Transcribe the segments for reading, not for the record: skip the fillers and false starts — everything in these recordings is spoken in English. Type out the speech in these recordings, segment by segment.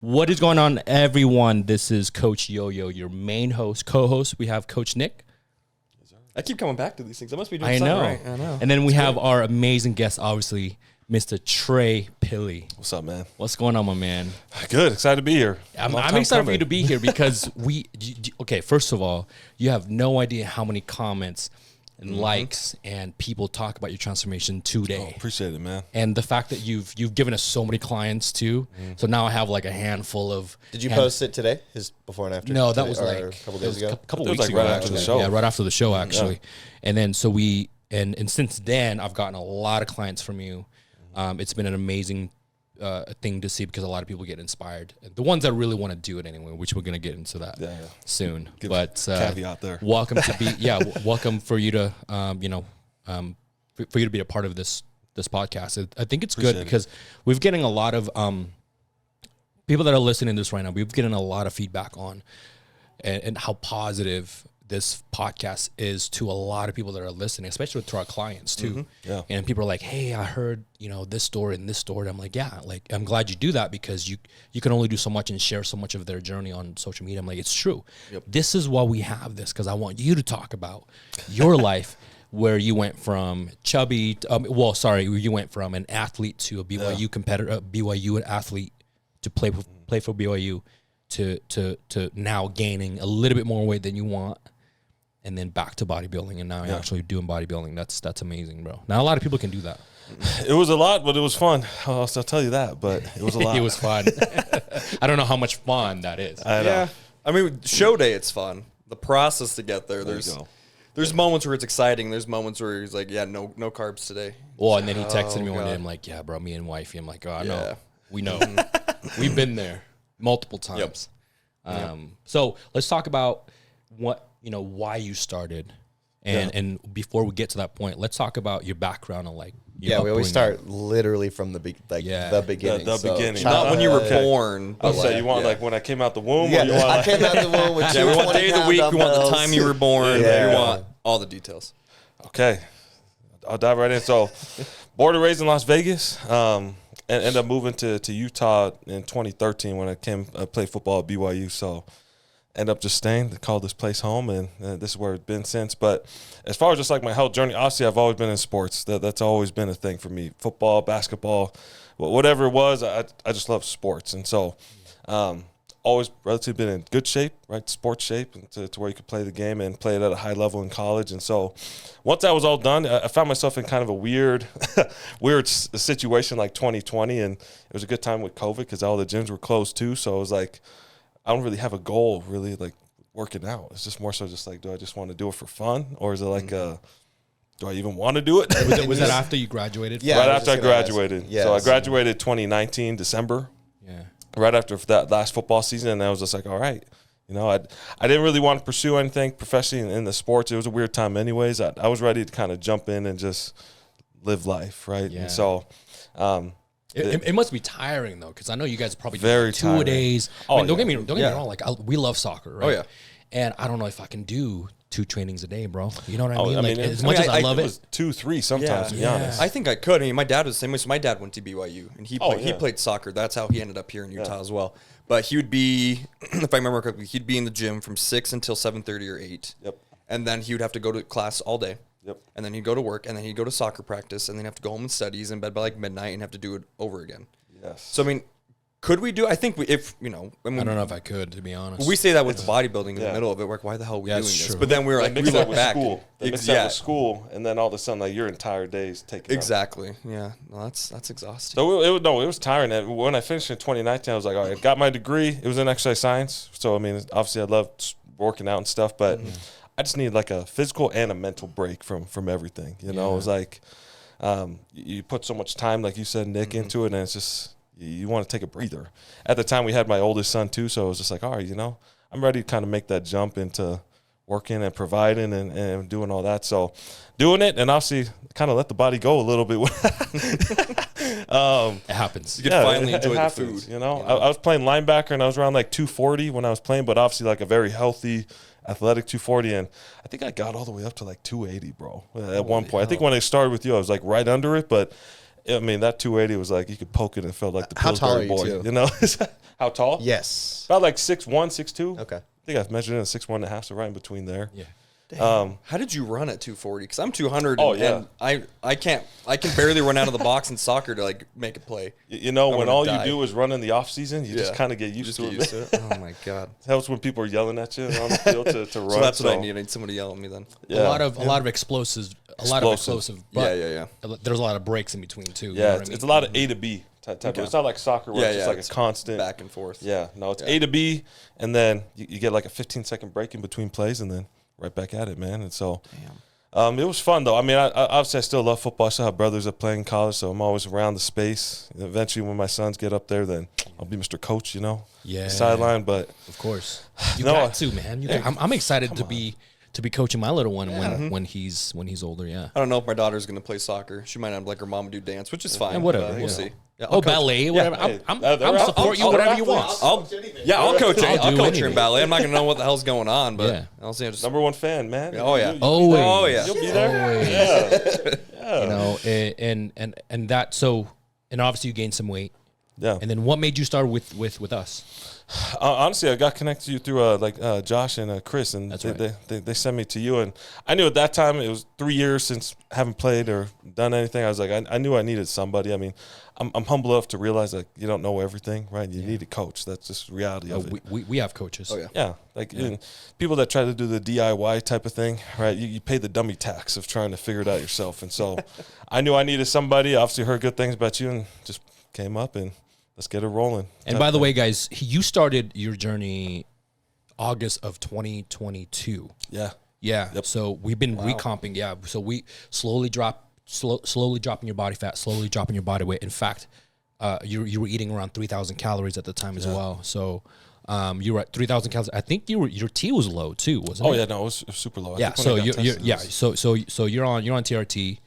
What is going on, everyone? This is Coach YoYo, your main host, co-host. We have Coach NIk. I keep coming back to these things. I must be doing something right. I know. And then we have our amazing guest, obviously, Mr. Pili. What's up, man? What's going on, my man? Good. Excited to be here. I'm excited for you to be here because okay, first of all, you have no idea how many comments and likes and people talk about your transformation today. Oh, appreciate it, man. And the fact that you've given us so many clients too. So now I have like a handful of. Did you post it today? His before and after? No, that was like a couple days ago. A couple weeks ago, right after the show. Yeah, right after the show, actually. Yeah. And then so and since then I've gotten a lot of clients from you. It's been an amazing thing to see because a lot of people get inspired. The ones that really want to do it anyway, which we're gonna get into that soon. But caveat there. Welcome to be welcome for you to for you to be a part of this podcast. I think it's good because we're getting a lot of people that are listening to this right now. We've getting a lot of feedback on and how positive this podcast is to a lot of people that are listening, especially to our clients too. Yeah. And people are like, hey, I heard, this story and this story. I'm like, yeah, like, I'm glad you do that because you can only do so much and share so much of their journey on social media. I'm like, it's true. Yep. This is why we have this, because I want you to talk about your life where you went from chubby, you went from an athlete to a BYU competitor, a BYU athlete to play for BYU to now gaining a little bit more weight than you want. And then back to bodybuilding, and now you're actually doing bodybuilding. That's amazing, bro. Not a lot of people can do that. It was a lot, but it was fun. I'll tell you that, but it was a lot. It was fun. I don't know how much fun that is. I know. Yeah. I mean, show day, it's fun. The process to get there, there's moments where it's exciting. There's moments where he's like, yeah, no carbs today. Well, and then he texted me one day. I'm like, yeah, bro, me and wifey. I'm like, oh, I know. We know. We've been there multiple times. Yep. So let's talk about why you stared. And before we get to that point, let's talk about your background and we always start literally from the beginning. The beginning. Not when you were born. I'll say you want like when I came out the womb? Yeah, or you want, I came out the womb with we want day of the week, we want the time you were born, we want all the details. Okay. I'll dive right in. So born and raised in Las Vegas, and ended up moving to Utah in 2013 when I played football at BYU. So end up just staying. They call this place home, and this is where it's been since. But as far as just like my health journey, obviously I've always been in sports. That's always been a thing for me. Football, basketball, whatever it was, I just love sports. And so always relatively been in good shape, right, sports shape, to where you could play the game and play it at a high level in college. And so once that was all done, I found myself in kind of a weird situation like 2020, and it was a good time with COVID because all the gyms were closed too. So it was like, I don't really have a goal, really, like working out. It's just more so just like, do I just want to do it for fun? Or is it like, do I even want to do it? Was that after you graduated? Yeah. Right after I graduated. Yeah, so I graduated 2019, December. Yeah. Right after that last football season. And I was just like, all right. I didn't really want to pursue anything professionally in the sports. It was a weird time anyways. I was ready to kind of jump in and just live life, right? Yeah. And so it must be tiring though, because I know you guys probably very do 2 days. Don't get me wrong. Like we love soccer, right? Oh yeah. And I don't know if I can do 2 trainings a day, bro. You know what I mean? As much as I love it, was 2, 3 sometimes. To be honest, I think I could. I mean, my dad was the same way. So my dad went to BYU, and he played soccer. That's how he ended up here in Utah as well. But he would be, if I remember correctly, he'd be in the gym from 6 until 7:30 or 8. Yep. And then he would have to go to class all day. Yep. And then he'd go to work, and then he'd go to soccer practice, and then have to go home and study. He's in bed by like midnight and have to do it over again. Yes. So I mean, could we do? I think I don't know if I could, to be honest. We say that with the bodybuilding in the middle of it. We're like, why the hell are we doing this? But then we were like, we look back. They mix that with school, and then all of a sudden, like your entire day's taken. Exactly. Yeah. No, that's exhausting. So it was tiring. And when I finished in 2019, I was like, all right, I got my degree. It was in exercise science. So I mean, obviously, I loved working out and stuff, but I just needed like a physical and a mental break from everything. It was like you put so much time, like you said, Nick, into it, and it's just you want to take a breather. At the time, we had my oldest son too, so it was just like, all right, I'm ready to kind of make that jump into working and providing and doing all that. So doing it, and obviously kind of let the body go a little bit. It happens. You can finally enjoy the food. I was playing linebacker, and I was around like 240 when I was playing, but obviously like a very healthy, athletic 240, and I think I got all the way up to like 280, bro, at one point. I think when I started with you, I was like right under it, but I mean, that 280 was like you could poke it and it felt like the How tall Pillsbury are you, boy. too? You know, how tall? Yes. About like 6'1", 6'2". Okay. I think I've measured in 6'1 and a half, so right in between there. Yeah. How did you run at 240? Because I'm 200. Oh, and I can barely run out of the box in soccer to like make a play. You know, when all die. you do is run in the off season, you just kind of get used to it. Oh my god. It helps when people are yelling at you on the field to run. So that's what I need. I need somebody to yell at me then. Yeah. A lot of explosives, lot of explosive. But Yeah. There's a lot of breaks in between too. Yeah, it's a lot of A to B type. Okay. It's not like soccer where it's just like a constant back and forth. Yeah, no, it's A to B, and then you get like a 15-second break in between plays, and then right back at it, man. And so, it was fun though. I mean, I obviously I still love football. I still have brothers that play in college, so I'm always around the space. And eventually, when my sons get up there, then I'll be Mr. Coach, you know, sideline. But of course, you got to, man. I'm excited to be coaching my little one when he's older. Yeah. I don't know if my daughter's gonna play soccer. She might have like her mom do dance, which is fine. And whatever, We'll see. Yeah, ballet, whatever. I'll support you, whatever you want. I'll coach her. I'll I'll do coach her anything. in ballet. I'm not gonna know what the hell's going on, but I'll see. Number one fan, man. Oh yeah. Always. You'll be there. Always. You know, and that. So, and obviously you gained some weight. Yeah. And then what made you start with us? Honestly, I got connected to you through Josh and Chris, and they sent me to you. And I knew at that time it was 3 years since having played or done anything. I was like, I knew I needed somebody. I mean, I'm humble enough to realize that you don't know everything, right? You need a coach. That's just the reality of it. We have coaches. Oh yeah. Yeah, like people that try to do the DIY type of thing, right? You pay the dummy tax of trying to figure it out yourself. And so I knew I needed somebody. I obviously heard good things about you and just came up and let's get it rolling. And by the way, guys, you started your journey August of 2022. Yeah. Yeah. Yep. So we've been recomping. Yeah. So we slowly dropping your body fat, slowly dropping your body weight. In fact, you were eating around 3,000 calories at the time as well. So you were at 3,000 calories. I think your T was low too, wasn't it? Oh yeah, no, it was super low. So you're on TRT.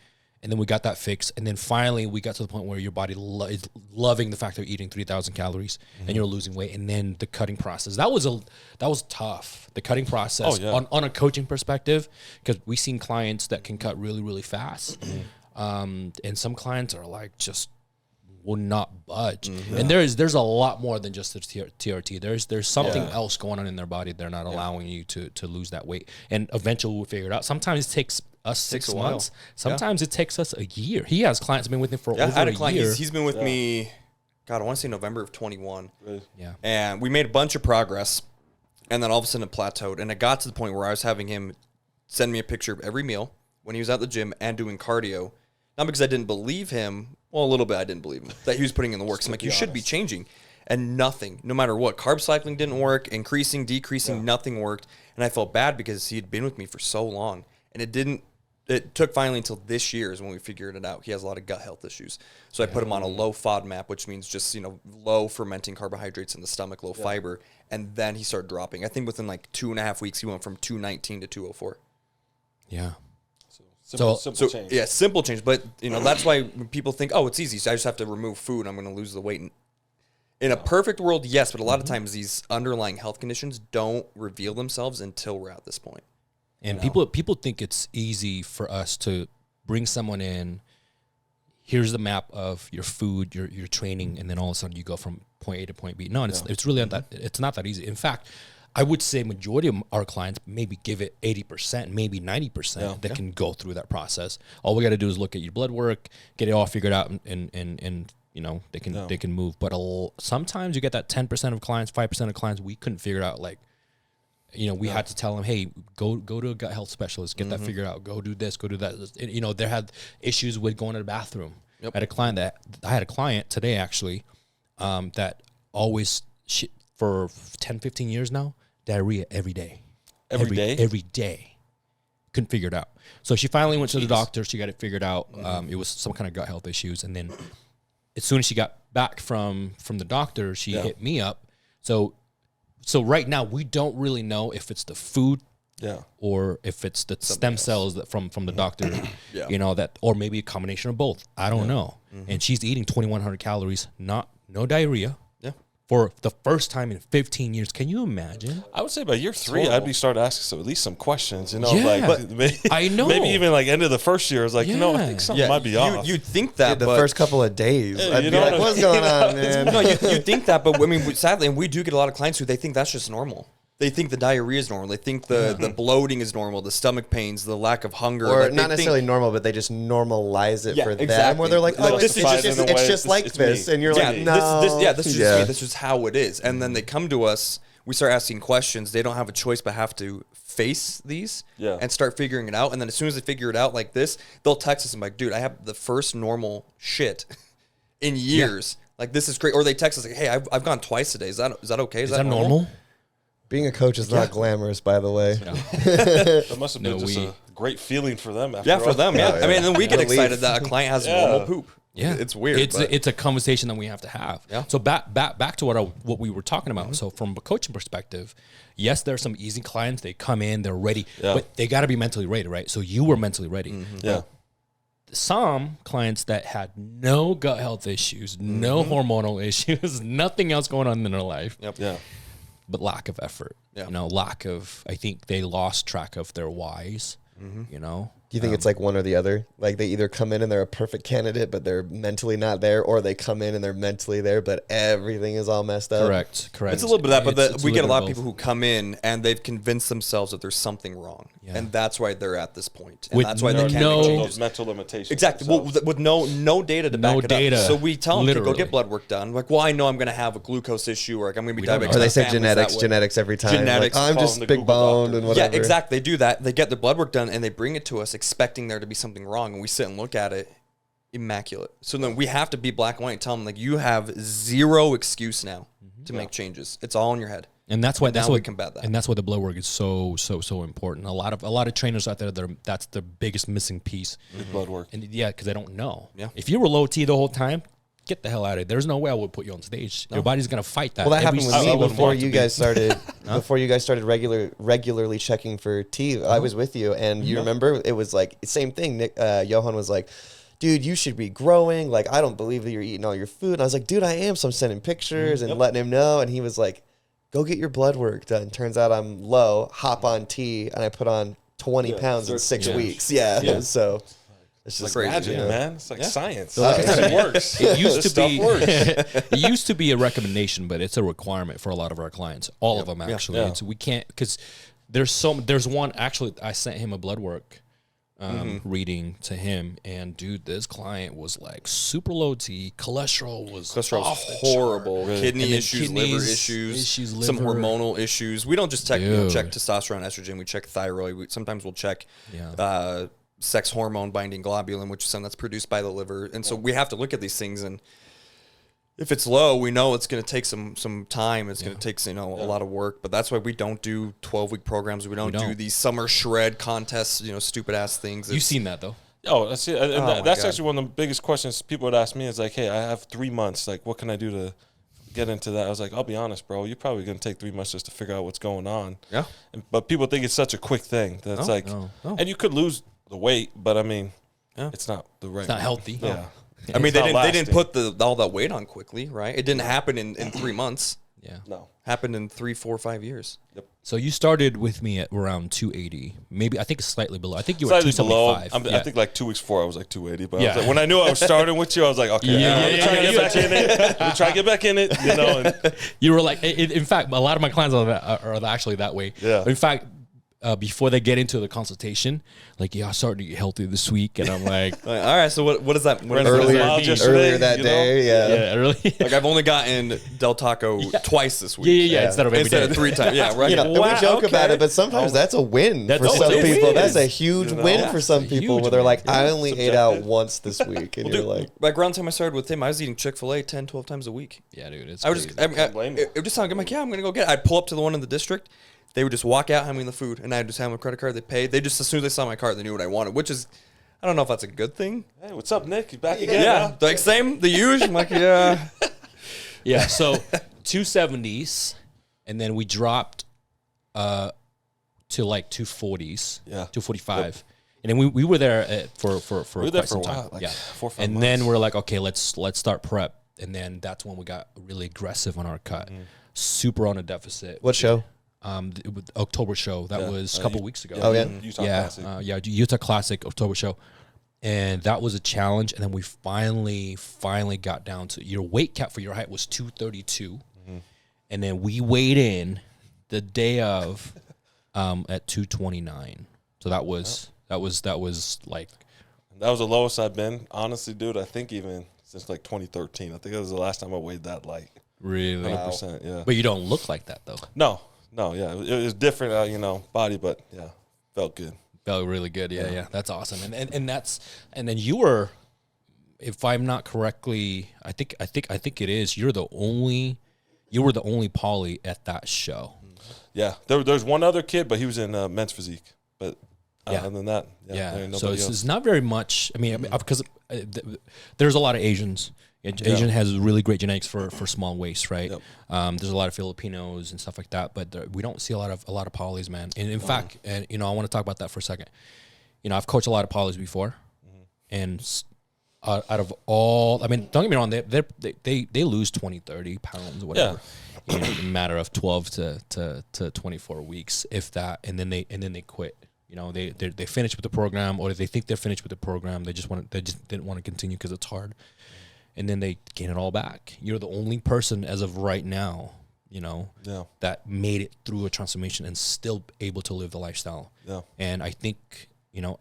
And then we got that fixed. And then finally we got to the point where your body is loving the fact that you're eating 3,000 calories and you're losing weight. And then the cutting process, that was tough. The cutting process on a coaching perspective, because we've seen clients that can cut really, really fast. And some clients are like, just will not budge. And there's a lot more than just the TRT. There's something else going on in their body. They're not allowing you to lose that weight. And eventually we'll figure it out. Sometimes it takes us 6 months. Sometimes it takes us a year. He has clients been with him for over a year. He's been with me, God, I want to say November of 21. Really? Yeah. And we made a bunch of progress, and then all of a sudden it plateaued. And it got to the point where I was having him send me a picture of every meal when he was at the gym and doing cardio. Not because I didn't believe him. Well, a little bit I didn't believe him. That he was putting in the work. So I'm like, you should be changing. And nothing, no matter what. Carb cycling didn't work. Increasing, decreasing, nothing worked. And I felt bad because he had been with me for so long. And it took finally until this year is when we figured it out. He has a lot of gut health issues. So I put him on a low FODMAP, which means just, low fermenting carbohydrates in the stomach, low fiber. And then he started dropping. I think within like 2.5 weeks, he went from 219 to 204. Yeah. Simple change. Yeah, simple change. But, that's why when people think, oh, it's easy. So I just have to remove food and I'm going to lose the weight. And in a perfect world, yes. But a lot of times these underlying health conditions don't reveal themselves until we're at this point. And people think it's easy for us to bring someone in. Here's the map of your food, your training, and then all of a sudden you go from point A to point B. No, it's really not that. It's not that easy. In fact, I would say majority of our clients maybe give it 80%, maybe 90% that can go through that process. All we got to do is look at your blood work, get it all figured out, and they can move. But sometimes you get that 10% of clients, 5% of clients we couldn't figure it out. Like, we had to tell them, hey, go to a gut health specialist, get that figured out. Go do this, go do that. They had issues with going to the bathroom. I had a client today actually that always for 10, 15 years now, diarrhea every day. Every day. Couldn't figure it out. So she finally went to the doctor. She got it figured out. It was some kind of gut health issues. And then as soon as she got back from the doctor, she hit me up. So right now we don't really know if it's the food or if it's the stem cells that from the doctor, or maybe a combination of both. I don't know. And she's eating 2,100 calories, no diarrhea. for the first time in 15 years. Can you imagine? I would say by year 3, I'd be starting asking at least some questions, Yeah. like maybe, I know. maybe even like end of the first year, I was like, I think something might be off. You'd think that, the but first couple of days, Yeah, I'd you be know like, what I what's mean? going on, man? no, you think that, but I mean, sadly, and we do get a lot of clients who they think that's just normal. They think the diarrhea is normal. They think the bloating is normal, the stomach pains, the lack of hunger. Or like not necessarily normal, but they just normalize it for them, exactly. where they're like, oh, This is it's just like this. And you're like, no. This is just me. This is how it is. And then they come to us, we start asking questions. They don't have a choice but have to face these and start figuring it out. And then as soon as they figure it out like this, they'll text us and be like, dude, I have the first normal shit in years. Like, this is great. Or they text us like, hey, I've gone twice today. Is that okay? Is that normal? Being a coach is not glamorous, by the way. That must have been a great feeling for them. After for them. Yeah. I mean, then we get excited that a client has normal poop. Yeah, it's weird. It's a conversation that we have to have. Yeah. So back to what we were talking about. So from a coaching perspective, yes, there are some easy clients. They come in, they're ready, but they got to be mentally ready, right? So you were mentally ready. Yeah. Some clients that had no gut health issues, no hormonal issues, nothing else going on in their life. Yep. Yeah. But lack of effort. Yeah. Lack of. I think they lost track of their whys. Do you think it's like one or the other? Like they either come in and they're a perfect candidate, but they're mentally not there, or they come in and they're mentally there, but everything is all messed up? Correct. It's a little bit of that, but It's we get a lot of both. people who come in and they've convinced themselves that there's something wrong, and that's why they're at this point, and With that's why they can't no- make Those changes. mental limitations. Exactly. Well, with no data to back No it data, up. So we tell them to go literally. get blood work done. Like, well, I know I'm going to have a glucose issue, or like I'm going to be diabetic. Or they My say family's that way. genetics every time. Genetics. Like, I'm Call just them the big Google boned doctor. and whatever. Yeah, exactly. They do that. They get their blood work done and they bring it to us expecting there to be something wrong. And we sit and look at it, immaculate. So then we have to be black and white and tell them, like, you have zero excuse now to make changes. It's all in your head. And that's why we combat that. And that's why the blood work is so important. A lot of trainers out there, that's the biggest missing piece. Blood work. And because they don't know. Yeah. If you were low T the whole time, get the hell out of it. There's no way I would put you on stage. Your body's gonna fight that. Well, that every happened with me single before month. you guys started. Before you guys started regularly checking for T, I was with you, and you remember it was like same thing. Nick, Johan was like, "Dude, you should be growing. Like, I don't believe that you're eating all your food." And I was like, "Dude, I am." So I'm sending pictures and letting him know, and he was like, "Go get your blood work done." Turns out I'm low. Hop on T, and I put on 20 pounds in 6 weeks. Yeah. So. It's just Crazy, Imagine, yeah. man. It's like science. like I said, It works. It used This to stuff be works. it used to be a recommendation, but it's a requirement for a lot of our clients. All of them actually. Yeah. It's, we can't because there's one actually. I sent him a blood work reading to him, and dude, this client was like super low T. Cholesterol was off the horrible. chart. Kidney And then issues, kidneys liver issues, some liver. hormonal issues. We don't just check Dude. check testosterone, estrogen. We check thyroid. Sometimes we'll check Yeah. sex hormone binding globulin, which is something that's produced by the liver. And so we have to look at these things, and if it's low, we know it's going to take some time. It's going to take a lot of work. But that's why we don't do 12-week programs. We don't do these summer shred contests. Stupid ass things. You've seen that though. Oh, that's it. And my that's God. actually one of the biggest questions people would ask me is like, hey, I have 3 months. Like, what can I do to get into that? I was like, I'll be honest, bro. You're probably going to take 3 months just to figure out what's going on. Yeah. But people think it's such a quick thing. That's no. and you could lose the weight, but I mean, it's not the right. It's not healthy. Yeah. I mean, It's they not didn't put all that weight on quickly, right? It didn't happen in 3 months. Yeah. No. Happened in 3, 4, 5 years. Yep. So you started with me at around 280, maybe I think slightly below. I think you were Slightly below. 275. I think like 2 weeks before I was like 280. But I Yeah. was like, when I knew I was starting with you, I was like, okay, let me try to get back in it. Let me try to get back in it. And You were like, in fact, a lot of my clients are actually that way. Yeah. In fact, before they get into the consultation, like, I started to get healthy this week, and I'm like, All right, so what is that? What does Earlier- that mean? just- Earlier that you know? day, yeah, really, Like, I've only gotten Del Taco twice this week. yeah, instead of every Instead day. of 3 times. Yeah, right. and we joke about it, but sometimes that's a win That's for a some win. people. It That's is. a huge win for some people huge where they're win. like, I only ate out Subjective. once this week. And you're like, Like, around the time I started with him, I was eating Chick-fil-A 10, 12 times a week. Yeah, dude, it's I was crazy. just, blame you. it just sounded, I'm like, yeah, I'm going to go get it. I'd pull up to the one in the district. They would just walk out, hand me the food, and I'd just have them a credit card. They paid. They just, as soon as they saw my card, they knew what I wanted, which is, I don't know if that's a good thing. hey, what's up, Nick? You back again? Yeah. Like, same, the usual. I'm like, yeah. Yeah, so 270s, and then we dropped to like 240s, Yeah. 245. And then we were there for We were there quite for some a while, time. like yeah. 4 or 5 And months. then we're like, okay, let's start prep. and then that's when we got really aggressive on our cut, super on a deficit. What show? The October show that was a couple weeks ago. Oh yeah, Utah Classic. Utah Classic October show, and that was a challenge. And then we finally got down to your weight cap for your height was 232, and then we weighed in the day of at 229. So that was like that was the lowest I've been, honestly, dude. I think even since like 2013. I think that was the last time I weighed that light. Really, 100%. Yeah, but you don't look like that though. No, yeah, it was different, body, but yeah, felt good. Felt really good. Yeah. That's awesome. And then you were, if I'm not correctly, I think it is. You were the only poly at that show. Yeah, there's one other kid, but he was in men's physique. But other than that, So it's not very much. I mean, because there's a lot of Asians. Asian has really great genetics for small waist, right? Yep. There's a lot of Filipinos and stuff like that, but we don't see a lot of polys, man. And in fact, and I want to talk about that for a second. I've coached a lot of polys before, and out of all, I mean, don't get me wrong, they lose 20, 30 pounds, whatever, in a matter of 12 to 24 weeks, if that, and then they quit. They finish with the program, or they think they're finished with the program. They just didn't want to continue because it's hard. And then they gain it all back. You're the only person as of right now, that made it through a transformation and still able to live the lifestyle. Yeah. And I think,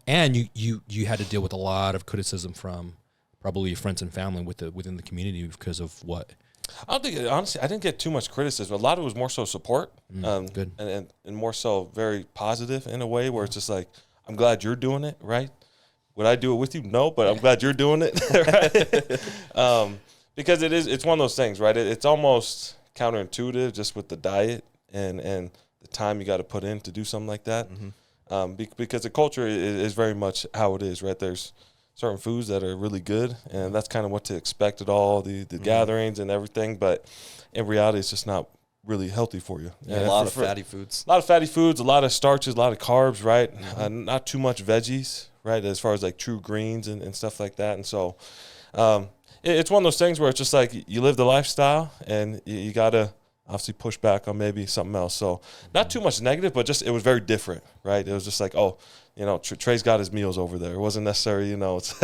and you had to deal with a lot of criticism from probably your friends and family within the community because of what? I don't think, honestly, I didn't get too much criticism. A lot of it was more so support. Good. And more so very positive in a way where it's just like, I'm glad you're doing it, right? Would I do it with you? No, but I'm glad you're doing it, right? Because it's one of those things, right? It's almost counterintuitive just with the diet and the time you got to put in to do something like that. Because the culture is very much how it is, right? There's certain foods that are really good, and that's kind of what to expect at all, the gatherings and everything. But in reality, it's just not really healthy for you. A lot of fatty foods. A lot of fatty foods, a lot of starches, a lot of carbs, right? Not too much veggies, right, as far as like true greens and stuff like that. And so it's one of those things where it's just like you live the lifestyle and you got to obviously push back on maybe something else. So not too much negative, but just it was very different, right? It was just like, Trey's got his meals over there. It wasn't necessarily, it's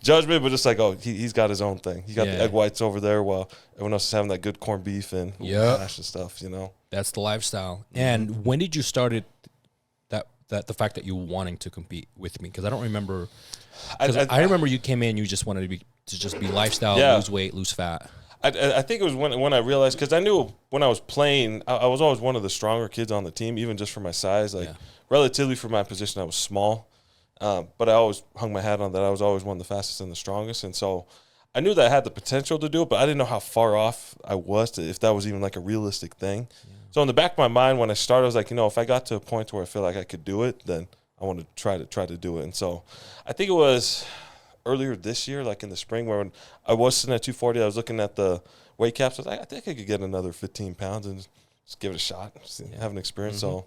judgment, but just like, he's got his own thing. He got the egg whites over there while everyone else is having that good corned beef and hash and stuff, That's the lifestyle. And when did you start it, that the fact that you wanting to compete with me? Because I don't remember. I remember you came in, you just wanted to just be lifestyle, lose weight, lose fat. I think it was when I realized, because I knew when I was playing, I was always one of the stronger kids on the team, even just for my size. Relatively for my position, I was small. But I always hung my hat on that. I was always one of the fastest and the strongest. And so I knew that I had the potential to do it, but I didn't know how far off I was if that was even like a realistic thing. Yeah. So in the back of my mind, when I started, I was like, if I got to a point where I feel like I could do it, then I want to try to do it. And so I think it was earlier this year, like in the spring, where when I was sitting at 240, I was looking at the weight caps. I was like, I think I could get another 15 pounds and just give it a shot, have an experience. So,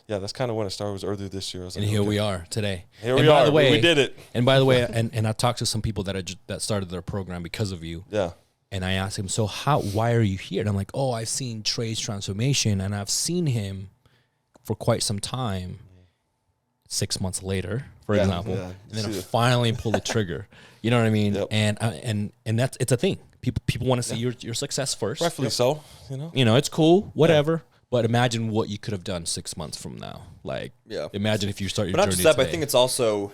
yeah, that's kind of when it started. Was earlier this year. And here we are today. Here we are. We did it. And by the way, and I talked to some people that started their program because of you. Yeah. And I asked him, so why are you here? And I'm like, I've seen Trey's transformation, and I've seen him for quite some time. 6 months later, for example, and then I finally pull the trigger. You know what I mean? Yep. And it's a thing. People want to see your success first. Rightfully so. It's cool, whatever. But imagine what you could have done 6 months from now. Imagine if you start your journey today. But I think it's also,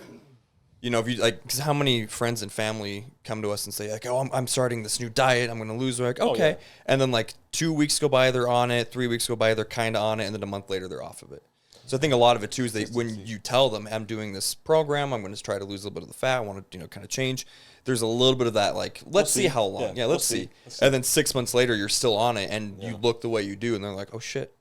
if you because how many friends and family come to us and say like, I'm starting this new diet, I'm going to lose. We're like, okay. And then 2 weeks go by, they're on it. 3 weeks go by, they're kind of on it. And then a month later, they're off of it. So I think a lot of it too is when you tell them, I'm doing this program, I'm going to try to lose a little bit of the fat, I want to kind of change. There's a little bit of that let's see how long. Yeah, let's see. And then 6 months later, you're still on it, and you look the way you do, and they're like, oh shit.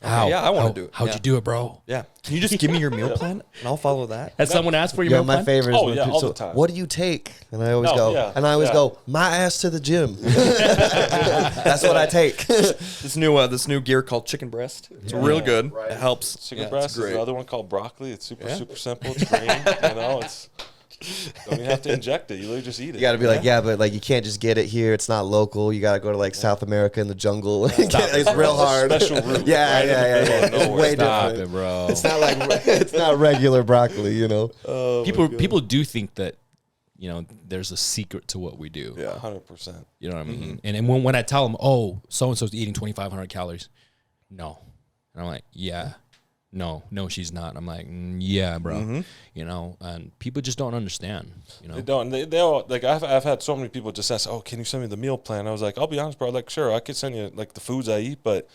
Okay, I want to do it. How'd you do it, bro? Yeah. Can you just give me your meal plan and I'll follow that? Has someone asked for your meal plan? My favorite is when all the time. What do you take? And I always go, my ass to the gym. That's what I take. This new gear called chicken breast. It's real good. Right. It helps. Chicken breast. There's another one called broccoli. It's super simple. It's green. It's Don't even have to inject it. You literally just eat it. You got to be like, yeah, but like you can't just get it here. It's not local. You got to go to like South America in the jungle. It's real hard. Special route. Yeah. It's way Stop different. it, bro. It's not like it's not regular broccoli, you know. People do think that, you know, there's a secret to what we do. Yeah, 100%. You know what I mean? And when I tell them, oh, so and so's eating 2,500 calories, no, and I'm like, yeah. No, she's not. I'm like, yeah, bro. You know, and people just don't understand. You know, They don't. They all like. I've had so many people just ask, "Oh, can you send me the meal plan?" I was like, "I'll be honest, bro. Like, sure, I could send you like the foods I eat, but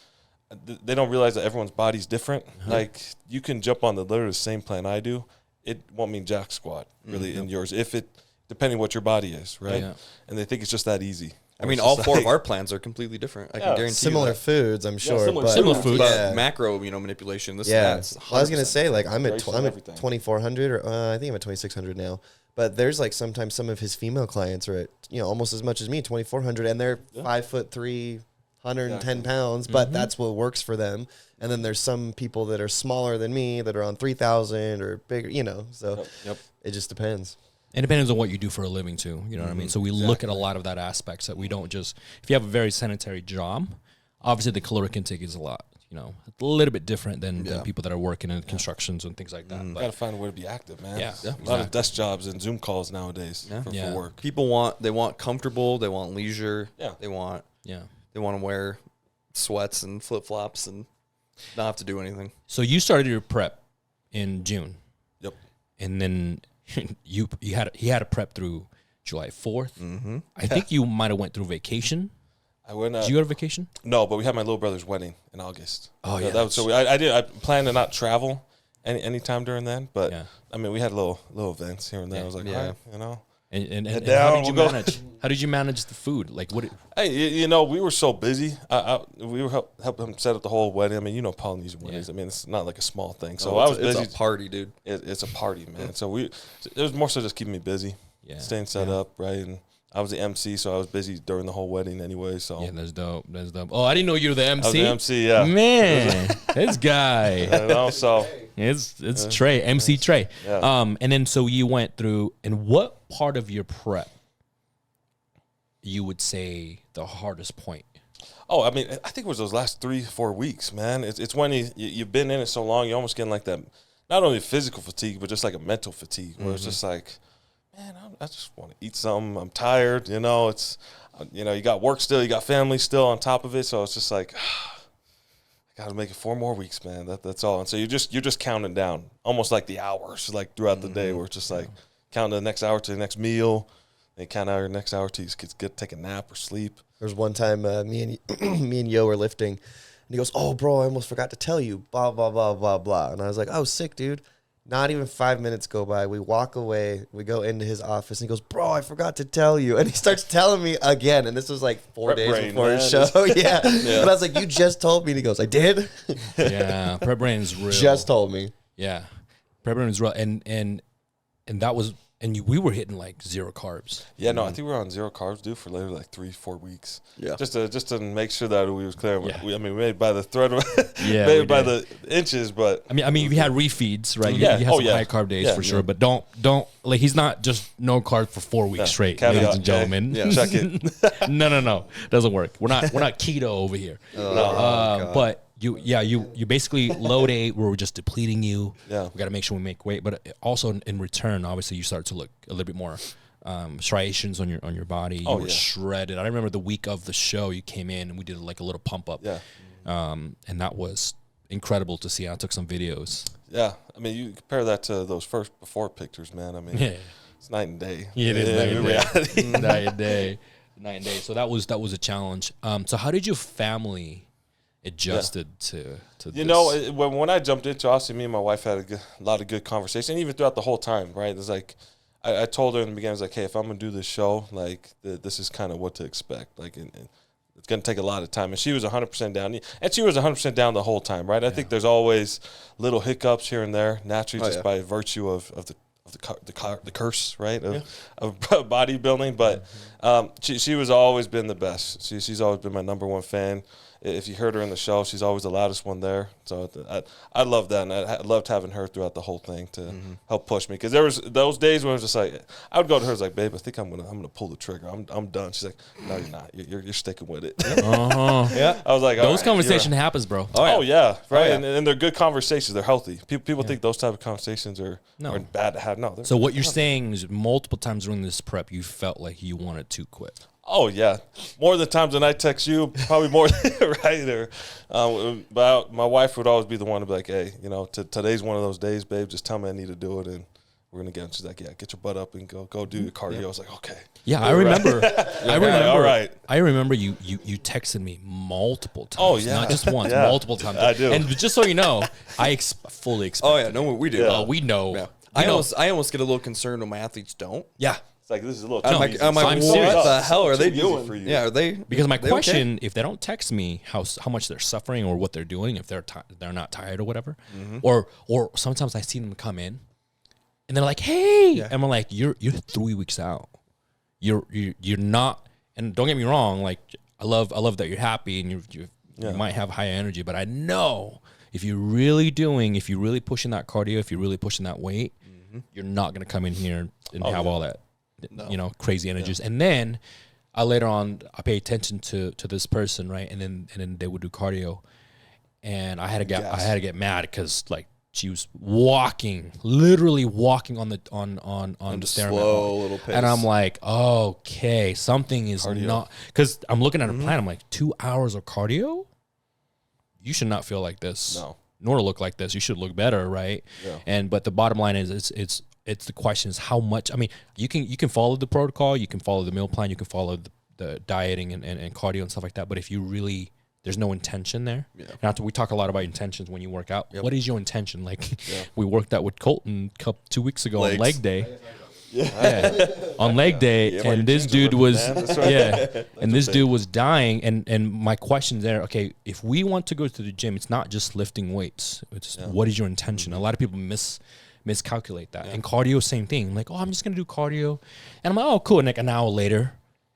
they don't realize that everyone's body's different. Like, you can jump on the literally the same plan I do. It won't mean jack squat really in yours if it depending what your body is, right? Yeah. And they think it's just that easy. I mean, all four of our plans are completely different. I can guarantee Similar you that. foods, I'm sure. similar foods. But macro, manipulation. This and that's Well, I was gonna say like I'm at Race and I'm at everything. 2,400 or I think I'm at 2,600 now. But there's like sometimes some of his female clients are at almost as much as me, 2,400, and they're 5'3", 110 pounds. But that's what works for them. And then there's some people that are smaller than me that are on 3,000 or bigger. So it just depends. And it depends on what you do for a living too. You know what I mean? So we look at a lot of that aspects that we don't just, if you have a very sedentary job, obviously the caloric intake is a lot, a little bit different than people that are working in constructions and things like that. Got to find a way to be active, man. Yeah, A lot of desk jobs and Zoom calls nowadays for work. People want comfortable. They want leisure. Yeah. They want to wear sweats and flip flops and not have to do anything. So you started your prep in June. Yep. And then he had a prep through July 4th. I think you might have went through vacation. I went. Did you go to vacation? No, but we had my little brother's wedding in August. Oh, yeah. I planned to not travel any time during then, but Yeah. I mean, we had little events here and there. I was like, all right, And Head how down, did you we'll go. manage? How did you manage the food? Like what? Hey, we were so busy. We were helping him set up the whole wedding. I mean, Polynesian weddings. I mean, it's not like a small thing. So I was busy. It's a party, dude. It's a party, man. So it was more so just keeping me busy, staying set up, right? And I was the MC, so I was busy during the whole wedding anyway. So Yeah, that's dope. That's dope. Oh, I didn't know you were the MC. I was the MC, yeah. Man, this guy. So It's Trey, MC Trey. Yeah. And then so you went through, and what part of your prep you would say the hardest point? Oh, I mean, I think it was those last 3-4 weeks, man. It's when you've been in it so long, you're almost getting like that, not only physical fatigue, but just like a mental fatigue, where it's just like, man, I just want to eat something. I'm tired, It's, you got work still, you got family still on top of it, so it's just like, I got to make it 4 more weeks, man. That's all. And so you're just counting down, almost like the hours, like throughout the day, where it's just like counting the next hour to the next meal, and count out your next hour till you get take a nap or sleep. There was one time me and Yo were lifting, and he goes, "Oh, bro, I almost forgot to tell you, blah, blah, blah, blah, blah." And I was like, "Oh, sick, dude." Not even 5 minutes go by. We walk away. We go into his office, and he goes, "Bro, I forgot to tell you." And he starts telling me again. And this was like 4 Prep days brain, before man. his show. Yeah. And I was like, "You just told me." And he goes, "I did." Yeah, prep brain is real. Just told me. Yeah, prep brain is real, and that was, and we were hitting like 0 carbs. Yeah, no, I think we were on 0 carbs, dude, for literally like 3-4 weeks. Yeah. Just to make sure that we was clear. Yeah. We made by the thread, Yeah, made we by did. the inches, but I mean, you had refeeds, right? Yeah. You had Oh, some yeah. high carb days Yeah. for sure, but don't like he's not just no carbs for 4 weeks Yeah. straight, Caveat, ladies and okay. gentlemen. Yeah. Check it. No, doesn't work. We're not keto over here. But you basically load 8 where we're just depleting you. Yeah. We got to make sure we make weight, but also in return, obviously you start to look a little bit more striations on your body. You were shredded. I remember the week of the show you came in and we did like a little pump up. Yeah. And that was incredible to see. I took some videos. Yeah. I mean, you compare that to those first before pictures, man. I mean, it's night and day. Yeah, it is night in and reality. day. Night and day. So that was a challenge. So how did your family adjusted to this? When I jumped into, obviously, me and my wife had a lot of good conversation, even throughout the whole time, right? It's like, I told her in the beginning, I was like, hey, if I'm going to do this show, like, this is kind of what to expect. Like, and it's going to take a lot of time. And she was 100% down. And she was 100% down the whole time, right? I think there's always little hiccups here and there, naturally, by virtue of the curse, right, of bodybuilding. But she was always been the best. She's always been my number one fan. if you heard her in the show, she's always the loudest one there. So I love that, and I loved having her throughout the whole thing to help push me. Because there was those days when it was just like, I would go to her, like, babe, I think I'm gonna pull the trigger. I'm done. She's like, no, you're not. You're sticking with it. Yeah. I was like, those conversations happens, bro. Oh yeah, right. yeah. And they're good conversations. They're healthy. People think those type of conversations are bad to have. No. So what you're saying is multiple times during this prep, you felt like you wanted to quit. Oh yeah, more than times than I text you, probably more right. Or, but my wife would always be the one to be like, "Hey, today's one of those days, babe. Just tell me I need to do it, and we're gonna get." She's like, "Yeah, get your butt up and go do your cardio." I was like, "Okay." Yeah, I remember. I remember. All right. I remember you texted me multiple times. Oh, yeah. Not just once, Yeah. multiple times. I do. And just so you know, I fully expect. Oh yeah, no, we do. Yeah. We know. Yeah. We I almost get a little concerned when my athletes don't. Yeah. It's like this is a little. I'm too like, easy. I'm like, I'm what serious. the hell are they Too easy doing? for you. Yeah, are they? Because my they question, okay? if they don't text me how much they're suffering or what they're doing, if they're not tired or whatever, Mm-hmm. or sometimes I see them come in, and they're like, "Hey," and I'm like, "You're 3 weeks out. You're not." And don't get me wrong, like I love that you're happy and you might have high energy, but I know if you're really pushing that cardio, if you're really pushing that weight, you're not gonna come in here and have all that. Crazy energies. And then later on, I pay attention to this person, right? And then they would do cardio, and I had to get mad because like she was literally walking on the stairwell, slow little pace. and I'm like, okay, something is not, because I'm looking at a plan. I'm like, 2 hours of cardio. You should not feel like this. No. Nor look like this. You should look better, right? Yeah. But the bottom line is it's the question is how much. I mean, you can follow the protocol, you can follow the meal plan, you can follow the dieting and cardio and stuff like that. But if you really, there's no intention there. Yeah. And after we talk a lot about intentions when you work out. Yep. What is your intention? Like we worked out with Colton 2 weeks ago on leg day. On leg day, and this dude was and this dude was dying. And my question there, okay, if we want to go to the gym, it's not just lifting weights. It's what is your intention? A lot of people miscalculate that. And cardio, same thing. I'm like, I'm just gonna do cardio, and I'm like, oh, cool. And like an hour later,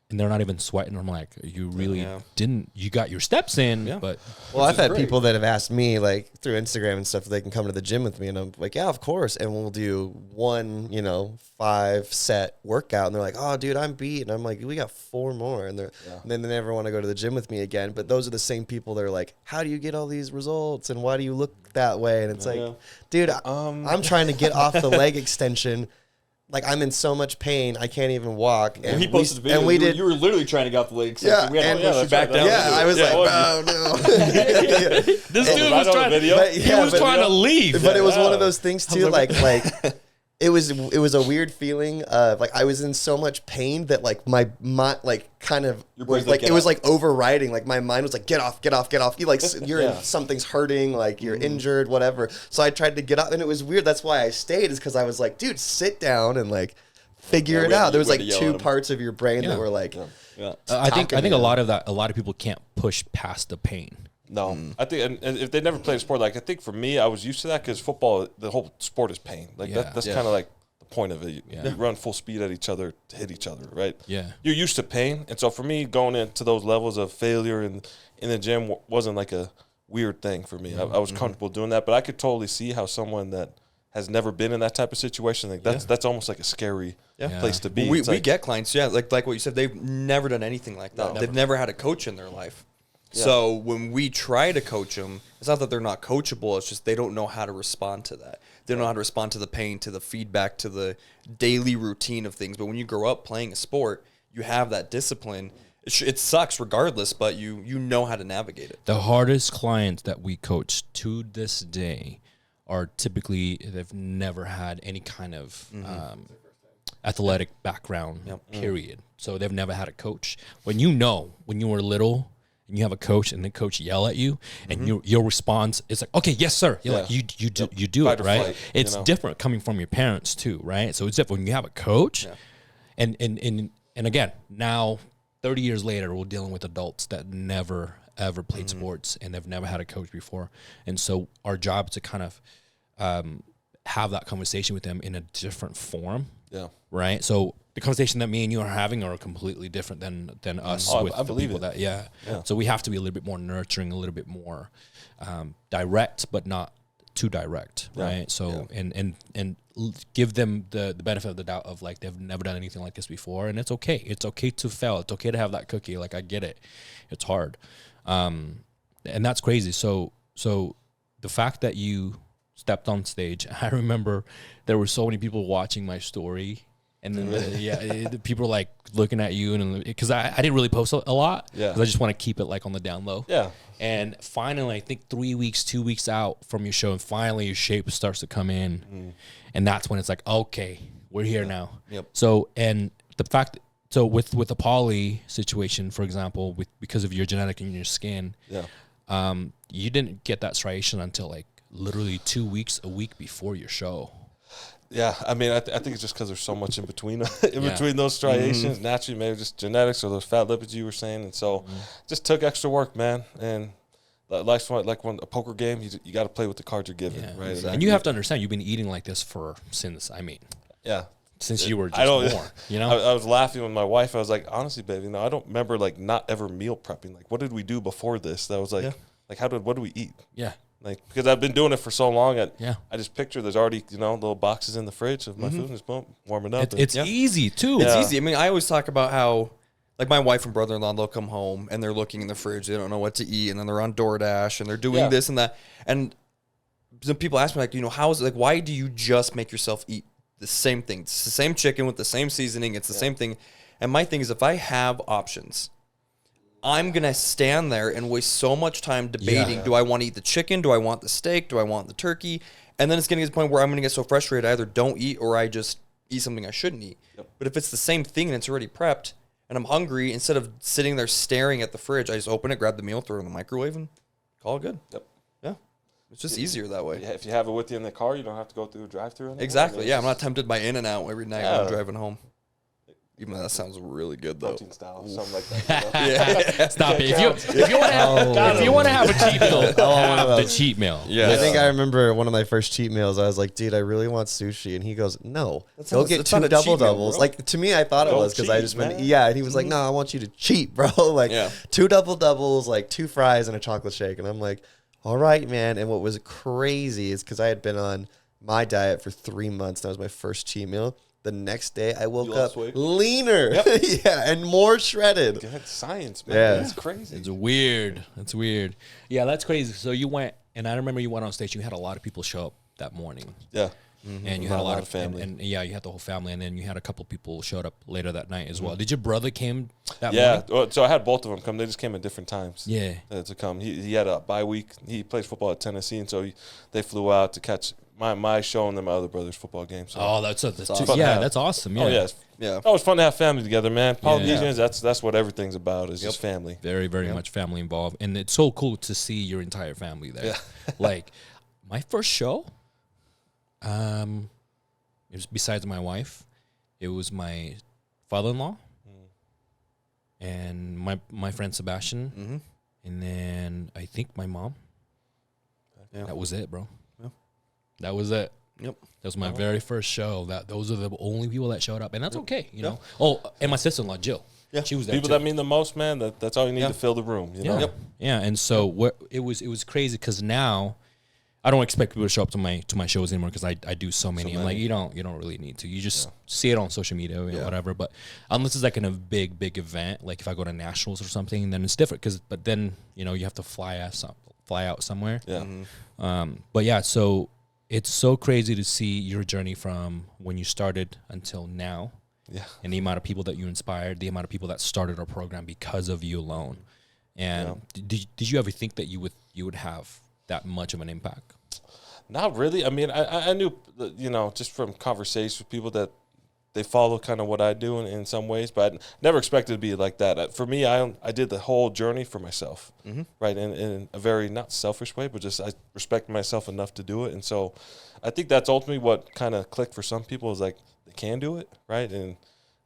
and they're not even sweating. I'm like, you really didn't. You got your steps in, but well, I've had people that have asked me like through Instagram and stuff if they can come to the gym with me, and I'm like, yeah, of course. And we'll do one, 5-set workout, and they're like, oh, dude, I'm beat, and I'm like, we got 4 more, and then they never want to go to the gym with me again. But those are the same people that are like, how do you get all these results, and why do you look that way? And it's like, dude, I'm trying to get off the leg extension. Like, I'm in so much pain, I can't even walk. And he posted a video. And we You were literally trying to get off the legs. Yeah, we had to push you back down. Yeah, I was like, oh, no. this dude was trying. He was trying to leave. But it was one of those things, too, like it was a weird feeling of, like, I was in so much pain that, like, my mind, like, kind of was, like, it was, like, overriding. Like, my mind was like, get off. You, like, you're in, something's hurting, like, you're injured, whatever. So I tried to get up, and it was weird. That's why I stayed, is because I was like, dude, sit down and, like, figure it out. There was, like, 2 parts of your brain that were, like, I think a lot of people can't push past the pain. No, I think, and if they never played a sport, like I think for me, I was used to that because football, the whole sport is pain. Like that's kind of like the point of it. You run full speed at each other to hit each other, right? Yeah, you're used to pain, and so for me, going into those levels of failure in the gym wasn't like a weird thing for me. I was comfortable doing that, but I could totally see how someone that has never been in that type of situation, like that's almost like a scary place to be. Well, we get clients, like what you said, they've never done anything like that. They've never had a coach in their life. Yeah. So when we try to coach them, it's not that they're not coachable. It's just they don't know how to respond to that. They don't know how to respond to the pain, to the feedback, to the daily routine of things. But when you grow up playing a sport, you have that discipline. It sucks regardless, but you know how to navigate it. The hardest clients that we coach to this day are typically, they've never had any kind of athletic background, period. So they've never had a coach. When you were little, and you have a coach, and the coach yell at you, and your response is like, "Okay, yes, sir." You're like, you do it, right? Flight, it's different coming from your parents too, right? So it's different when you have a coach, and again, now 30 years later, we're dealing with adults that never ever played sports and they've never had a coach before, and so our job is to kind of have that conversation with them in a different form, right? So the conversation that me and you are having are completely different than us with I the believe people it. that, yeah. So we have to be a little bit more nurturing, a little bit more direct, but not too direct, right? So and give them the benefit of the doubt of like they've never done anything like this before, and it's okay. It's okay to fail. It's okay to have that cookie. Like I get it. It's hard, and that's crazy. So the fact that you stepped on stage, I remember there were so many people watching my story. And then, the people were like looking at you, and because I didn't really post a lot, because I just want to keep it like on the down low. Yeah. And finally, I think 3 weeks, 2 weeks out from your show, and finally your shape starts to come in, and that's when it's like, okay, we're here now. Yep. So, and the fact, so with the poly situation, for example, because of your genetic and your skin, you didn't get that striation until like literally 2 weeks, a week before your show. Yeah, I mean, I think it's just because there's so much in between between those striations. Naturally, maybe just genetics or those fat lipids you were saying, and so just took extra work, man. And like when a poker game, you got to play with the cards you're given, right? Exactly. And you have to understand, you've been eating like this since you were just born. You know, I was laughing with my wife. I was like, honestly, babe, I don't remember like not ever meal prepping. Like, what did we do before this? That was like, what do we eat? Yeah. Like, because I've been doing it for so long, I just picture there's already, little boxes in the fridge of my food, and just boom, warming up. It's easy, too. It's easy. I mean, I always talk about how, like, my wife and brother-in-law, they'll come home, and they're looking in the fridge. They don't know what to eat, and then they're on DoorDash, and they're doing this and that. And some people ask me, like, how is it, like, why do you just make yourself eat the same thing? It's the same chicken with the same seasoning. It's the same thing. And my thing is, if I have options, I'm going to stand there and waste so much time debating, do I want to eat the chicken? Do I want the steak? Do I want the turkey? And then it's going to get to the point where I'm going to get so frustrated, I either don't eat or I just eat something I shouldn't eat. But if it's the same thing and it's already prepped and I'm hungry, instead of sitting there staring at the fridge, I just open it, grab the meal, throw it in the microwave, and call it good. Yeah. It's just easier that way. Yeah, if you have it with you in the car, you don't have to go through a drive-thru anymore. Exactly. Yeah, I'm not tempted by In-N-Out every night when I'm driving home. Even though that sounds really good, though. Protein style, something like that. Stop it. If you want to have a cheat meal, have the cheat meal. Yeah. I think I remember one of my first cheat meals. I was like, dude, I really want sushi. And he goes, no, go get two double doubles. Like, to me, I thought it was because I just went, and he was like, no, I want you to cheat, bro. Like, two double doubles, like 2 fries and a chocolate shake. And I'm like, all right, man. And what was crazy is because I had been on my diet for 3 months. That was my first cheat meal. The next day, I woke up leaner, and more shredded. Good science, man. Yeah. It's crazy. It's weird. Yeah, that's crazy. So you went, and I remember you went on stage. You had a lot of people show up that morning. Yeah. And you had a lot of family. And you had the whole family. And then you had a couple people showed up later that night as well. Did your brother came that morning? Yeah. So I had both of them come. They just came at different times. Yeah. To come. He had a bye week. He plays football at Tennessee, and so they flew out to catch my show and then my other brother's football game. So that's awesome. Yeah, that's awesome. Yeah. Oh, yes. Yeah. Oh, it's fun to have family together, man. Polynesians, that's what everything's about, is just family. Very, very much family involved. And it's so cool to see your entire family there. Yeah. Like, my first show, it was besides my wife, it was my father-in-law and my friend Sebastian, and then I think my mom. Yeah. That was it, bro. That was it. Yep. That was my very first show. Those are the only people that showed up, and that's okay, you know. Oh, and my sister-in-law Jill. Yeah, she was there. People that mean the most, man. That's all you need to fill the room. You know? Yeah, and so it was crazy because now I don't expect people to show up to my shows anymore because I do so many. I'm like, you don't really need to. You just see it on social media or whatever. But unless it's like in a big event, like if I go to nationals or something, then it's different. But then you have to fly out somewhere. Yeah. But yeah, so. It's so crazy to see your journey from when you started until now. Yeah. And the amount of people that you inspired, the amount of people that started our program because of you alone. And did you ever think that you would have that much of an impact? Not really. I mean, I knew, just from conversations with people that they follow kind of what I do in some ways, but I never expected to be like that. For me, I did the whole journey for myself, right? In a very not selfish way, but just I respect myself enough to do it. And so I think that's ultimately what kind of clicked for some people is like they can do it, right? And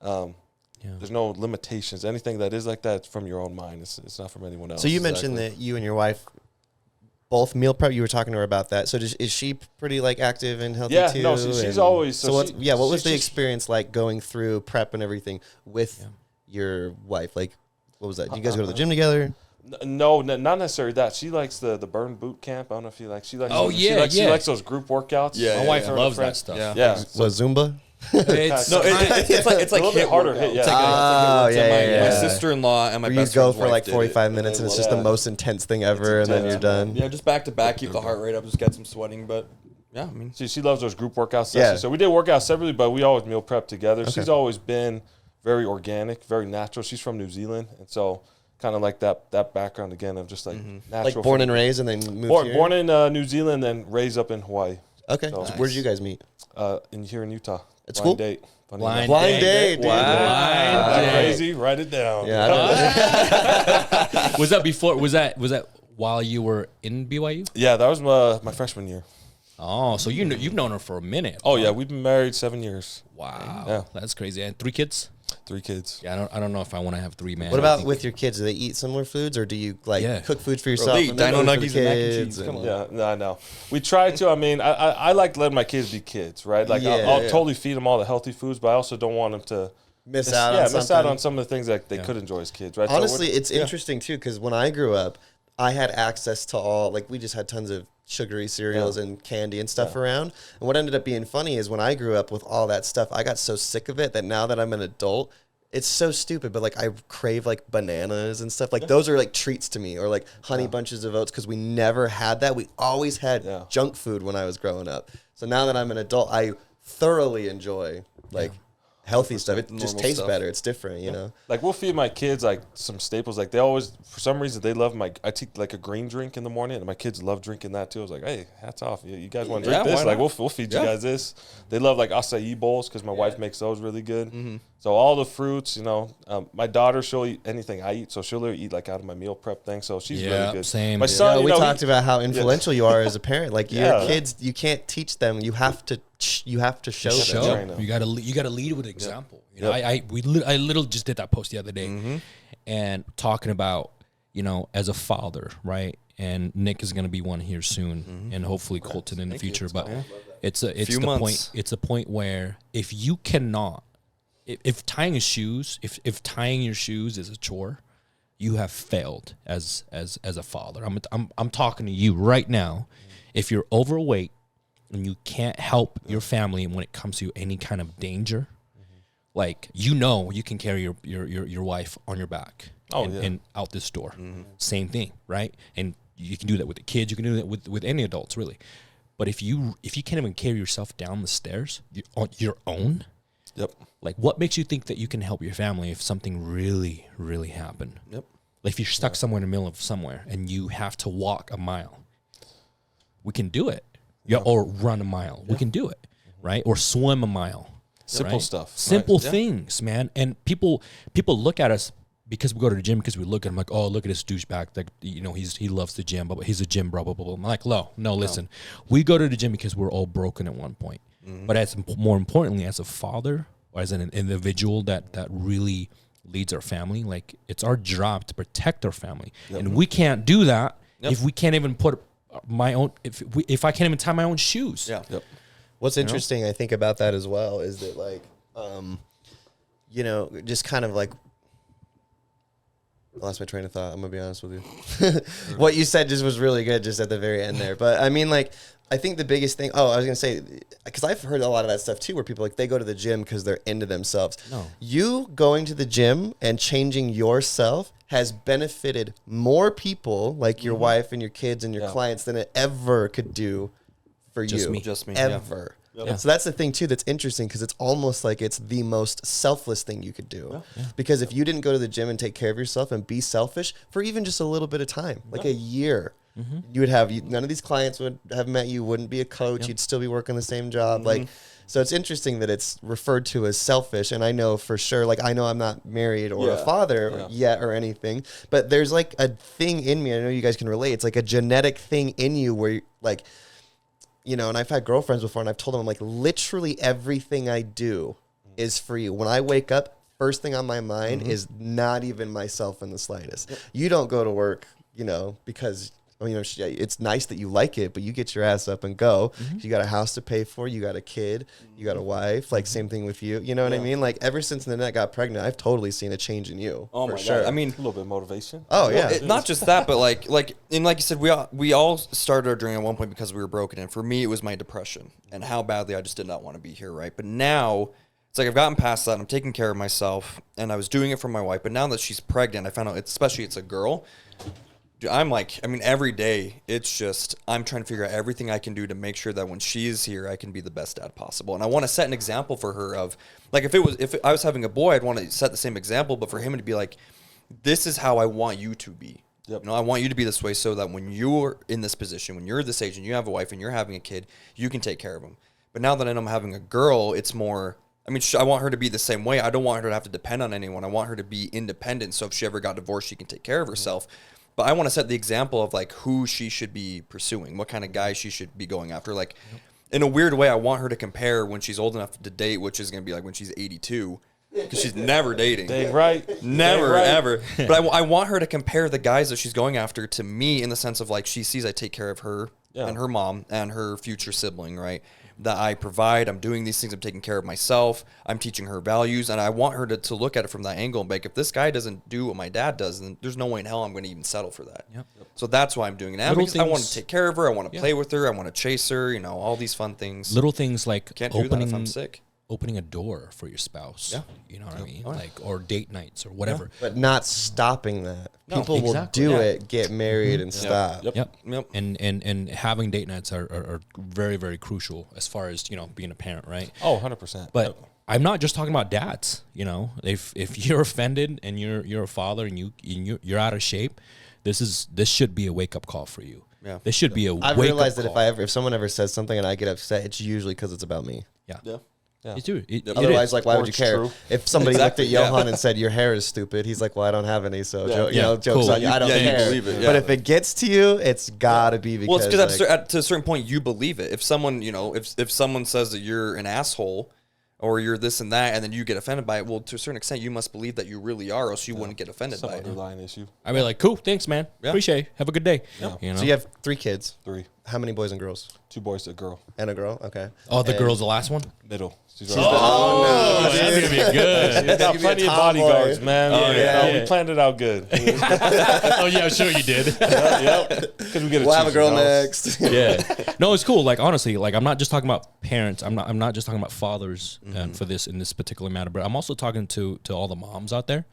there's no limitations. Anything that is like that, it's from your own mind. It's not from anyone else. So you mentioned that you and your wife both meal prep? You were talking to her about that. So is she pretty like active and healthy too? Yeah, no, she's always. So what was the experience like going through prep and everything with your wife? Like, what was that? Do you guys go to the gym together? No, not necessarily that. She likes the burn boot camp. I don't know if you like. She likes. Oh, she likes those group workouts. Yeah, My wife loves that stuff. Yeah. So Zumba? It's It's like a little bit harder hit. Yeah. My sister-in-law and my Where you best go friend's for wife like did 45 it. minutes and it's just the most intense thing ever, and then you're done. Yeah, just back to back, keep the heart rate up, just get some sweating. But yeah, I mean, She loves those group workouts. Yeah. So we did workouts separately, but we always meal prep together. She's always been very organic, very natural. She's from New Zealand, and so kind of like that background again of just like natural. Like born and raised and then moved here? Born in New Zealand, then raised up in Hawaii. Okay. So- So where did you guys meet? Here in Utah. At Blind school? date. Funny Blind enough. Blind date, dude. Blind date. Crazy. Write it down. Yeah. I don't Was that before? Was that while you were in BYU? Yeah, that was my freshman year. Oh, so you've known her for a minute. Oh yeah, we've been married 7 years. Wow, Yeah. that's crazy. And 3 kids? 3 kids. Yeah, I don't know if I want to have 3, man. What about with your kids? Do they eat similar foods, or do you like Yeah. cook food for yourself? they eat and then dino food for the nuggies and mac and kids cheese. Come on. Yeah, no, I know. We try to. I mean, I like letting my kids be kids, right? Like I'll totally feed them all the healthy foods, but I also don't want them to miss out on miss out on some of the things that they could enjoy as kids, right? So Honestly, it's interesting too, because when I grew up, I had access to all, like, we just had tons of sugary cereals and candy and stuff around. And what ended up being funny is when I grew up with all that stuff, I got so sick of it that now that I'm an adult, it's so stupid, but like I crave like bananas and stuff. Like those are like treats to me, or like honey bunches of oats, because we never had that. We always had junk food when I was growing up. So now that I'm an adult, I thoroughly enjoy like healthy stuff. It just tastes stuff. better. It's different, you know? Like we'll feed my kids like some staples. Like they always, for some reason, they love I take like a green drink in the morning, and my kids love drinking that too. I was like, hey, hats off. You guys want to drink this? why Like not? we'll feed you guys this. They love like acai bowls because my wife makes those really good. So all the fruits, you know, my daughter, she'll eat anything I eat, so she'll eat like out of my meal prep thing. So she's really good. Same. My son, we you know, talked about how influential you are as a parent. Like your kids, you can't teach them. You have to show them. Show. Train them. You gotta lead with example. You know, I literally just did that post the other day, and talking about, you know, as a father, right? And Nick is gonna be one here soon, and hopefully Colton in the future. But it's the point. It's a point where if you cannot, if tying your shoes, if tying your shoes is a chore, you have failed as a father. I'm talking to you right now. If you're overweight and you can't help your family when it comes to any kind of danger, like, you know, you can carry your wife on your back and out this door. Same thing, right? And you can do that with the kids. You can do that with any adults, really. But if you can't even carry yourself down the stairs on your own, like, what makes you think that you can help your family if something really, really happened? Like, if you're stuck somewhere in the middle of somewhere and you have to walk a mile, we can do it. Or run a mile. We can do it, right? Or swim a mile. Simple stuff. Simple things, man. And people look at us because we go to the gym, because we look at him like, oh, look at this douchebag. Like, you know, he loves the gym, but he's a gym bro, blah, blah, blah. I'm like, no, listen. We go to the gym because we're all broken at one point. But as more importantly, as a father or as an individual that really leads our family, like, it's our job to protect our family. And we can't do that if we can't even put my own, if I can't even tie my own shoes. What's interesting, I think, about that as well is that, like, you know, just kind of like, I lost my train of thought. I'm gonna be honest with you. What you said just was really good, just at the very end there. But I mean, like, I think the biggest thing. Oh, I was gonna say, because I've heard a lot of that stuff too, where people, like, they go to the gym because they're into themselves. No, you going to the gym and changing yourself has benefited more people, like your wife and your kids and your clients, than it ever could do for Just you. me. Just me. Ever. So that's the thing too that's interesting, because it's almost like it's the most selfless thing you could do. Because if you didn't go to the gym and take care of yourself and be selfish for even just a little bit of time, like a year, you would have, none of these clients would have met you, wouldn't be a coach, you'd still be working the same job. Like, so it's interesting that it's referred to as selfish. And I know for sure, like, I know I'm not married or a father yet or anything, but there's like a thing in me, I know you guys can relate, it's like a genetic thing in you where, like, you know, and I've had girlfriends before, and I've told them, I'm like, literally everything I do is for you. When I wake up, first thing on my mind is not even myself in the slightest. You don't go to work, you know, because you know, it's nice that you like it, but you get your ass up and go. You got a house to pay for. You got a kid. You got a wife. Like, same thing with you. You know what I mean? Like, ever since Nanette got pregnant, I've totally seen a change in you. Oh, for my sure. God. I mean, A little bit of motivation. Oh, yeah. Not just that, but like you said, we all started our journey at one point because we were broken. And for me, it was my depression and how badly I just did not want to be here, right? But now it's like I've gotten past that. I'm taking care of myself, and I was doing it for my wife. But now that she's pregnant, I found out, especially it's a girl. Dude, I'm like, I mean, every day it's just I'm trying to figure out everything I can do to make sure that when she is here, I can be the best dad possible. And I want to set an example for her of like if I was having a boy, I'd want to set the same example, but for him to be like, this is how I want you to be. Yep. You know, I want you to be this way so that when you're in this position, when you're this age and you have a wife and you're having a kid, you can take care of them. But now that I know I'm having a girl, it's more. I mean, I want her to be the same way. I don't want her to have to depend on anyone. I want her to be independent. So if she ever got divorced, she can take care of herself. But I want to set the example of like who she should be pursuing, what kind of guy she should be going after. Like in a weird way, I want her to compare when she's old enough to date, which is going to be like when she's 82, because she's never dating. Dang right. Never, Dang right. ever. But I want her to compare the guys that she's going after to me in the sense of like she sees I take care of her and her mom and her future sibling, right? That I provide, I'm doing these things, I'm taking care of myself, I'm teaching her values, and I want her to look at it from that angle and be like, if this guy doesn't do what my dad does, then there's no way in hell I'm going to even settle for that. Yep. So that's why I'm doing it. And because I want to take care of her, I want to play with her, I want to chase her, you know, all these fun things. Little things like Can't do that if I'm sick. Opening a door for your spouse. Yeah. You know what I mean? Like, or date nights or whatever. But not stopping that. No, People exactly. will do it, get married, and stop. Yep. Yep. And having date nights are very, very crucial as far as, you know, being a parent, right? Oh, 100%. But I'm not just talking about dads, you know. If you're offended and you're a father and you're out of shape, this should be a wake up call for you. Yeah. This should be a I've wake realized up that call. if someone ever says something and I get upset, it's usually because it's about me. Yeah. Yeah. Yeah. You do. It Otherwise, is. like, why Or would you it's care? true. If somebody Exactly, looked at Johan and said, your hair is stupid, he's like, well, I don't have any, so, jokes cool. on you. I don't Yeah, you care. believe it, yeah. But if it gets to you, it's got to be because, Well, it's because to a certain point, you believe it. If someone, you know, if someone says that you're an asshole or you're this and that, and then you get offended by it, well, to a certain extent, you must believe that you really are, or else you wouldn't get offended Some by it. underlying issue. I'd be like, cool, thanks, man. Yeah. Appreciate it. Have a good day. You know? So you have 3 kids. 3. How many boys and girls? 2 boys, a girl. And a girl? Okay. Oh, the girl's the last one? Middle. She's Oh, that's going to be good. She's got plenty of bodyguards, man. yeah. We planned it out good. Oh, yeah, sure you did. Yep. Because we get We'll have a girl next. Yeah. No, it's cool. Like, honestly, like, I'm not just talking about parents. I'm not just talking about fathers for this in this particular matter, but I'm also talking to all the moms out there.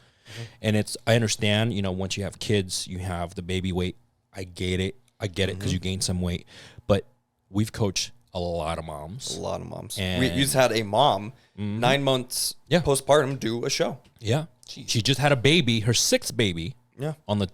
And I understand, you know, once you have kids, you have the baby weight. I get it because you gain some weight. But we've coached a lot of moms. A lot of moms. And- We just had a mom 9 months postpartum do a show. Yeah. She just had a baby, her 6th baby. Yeah. On the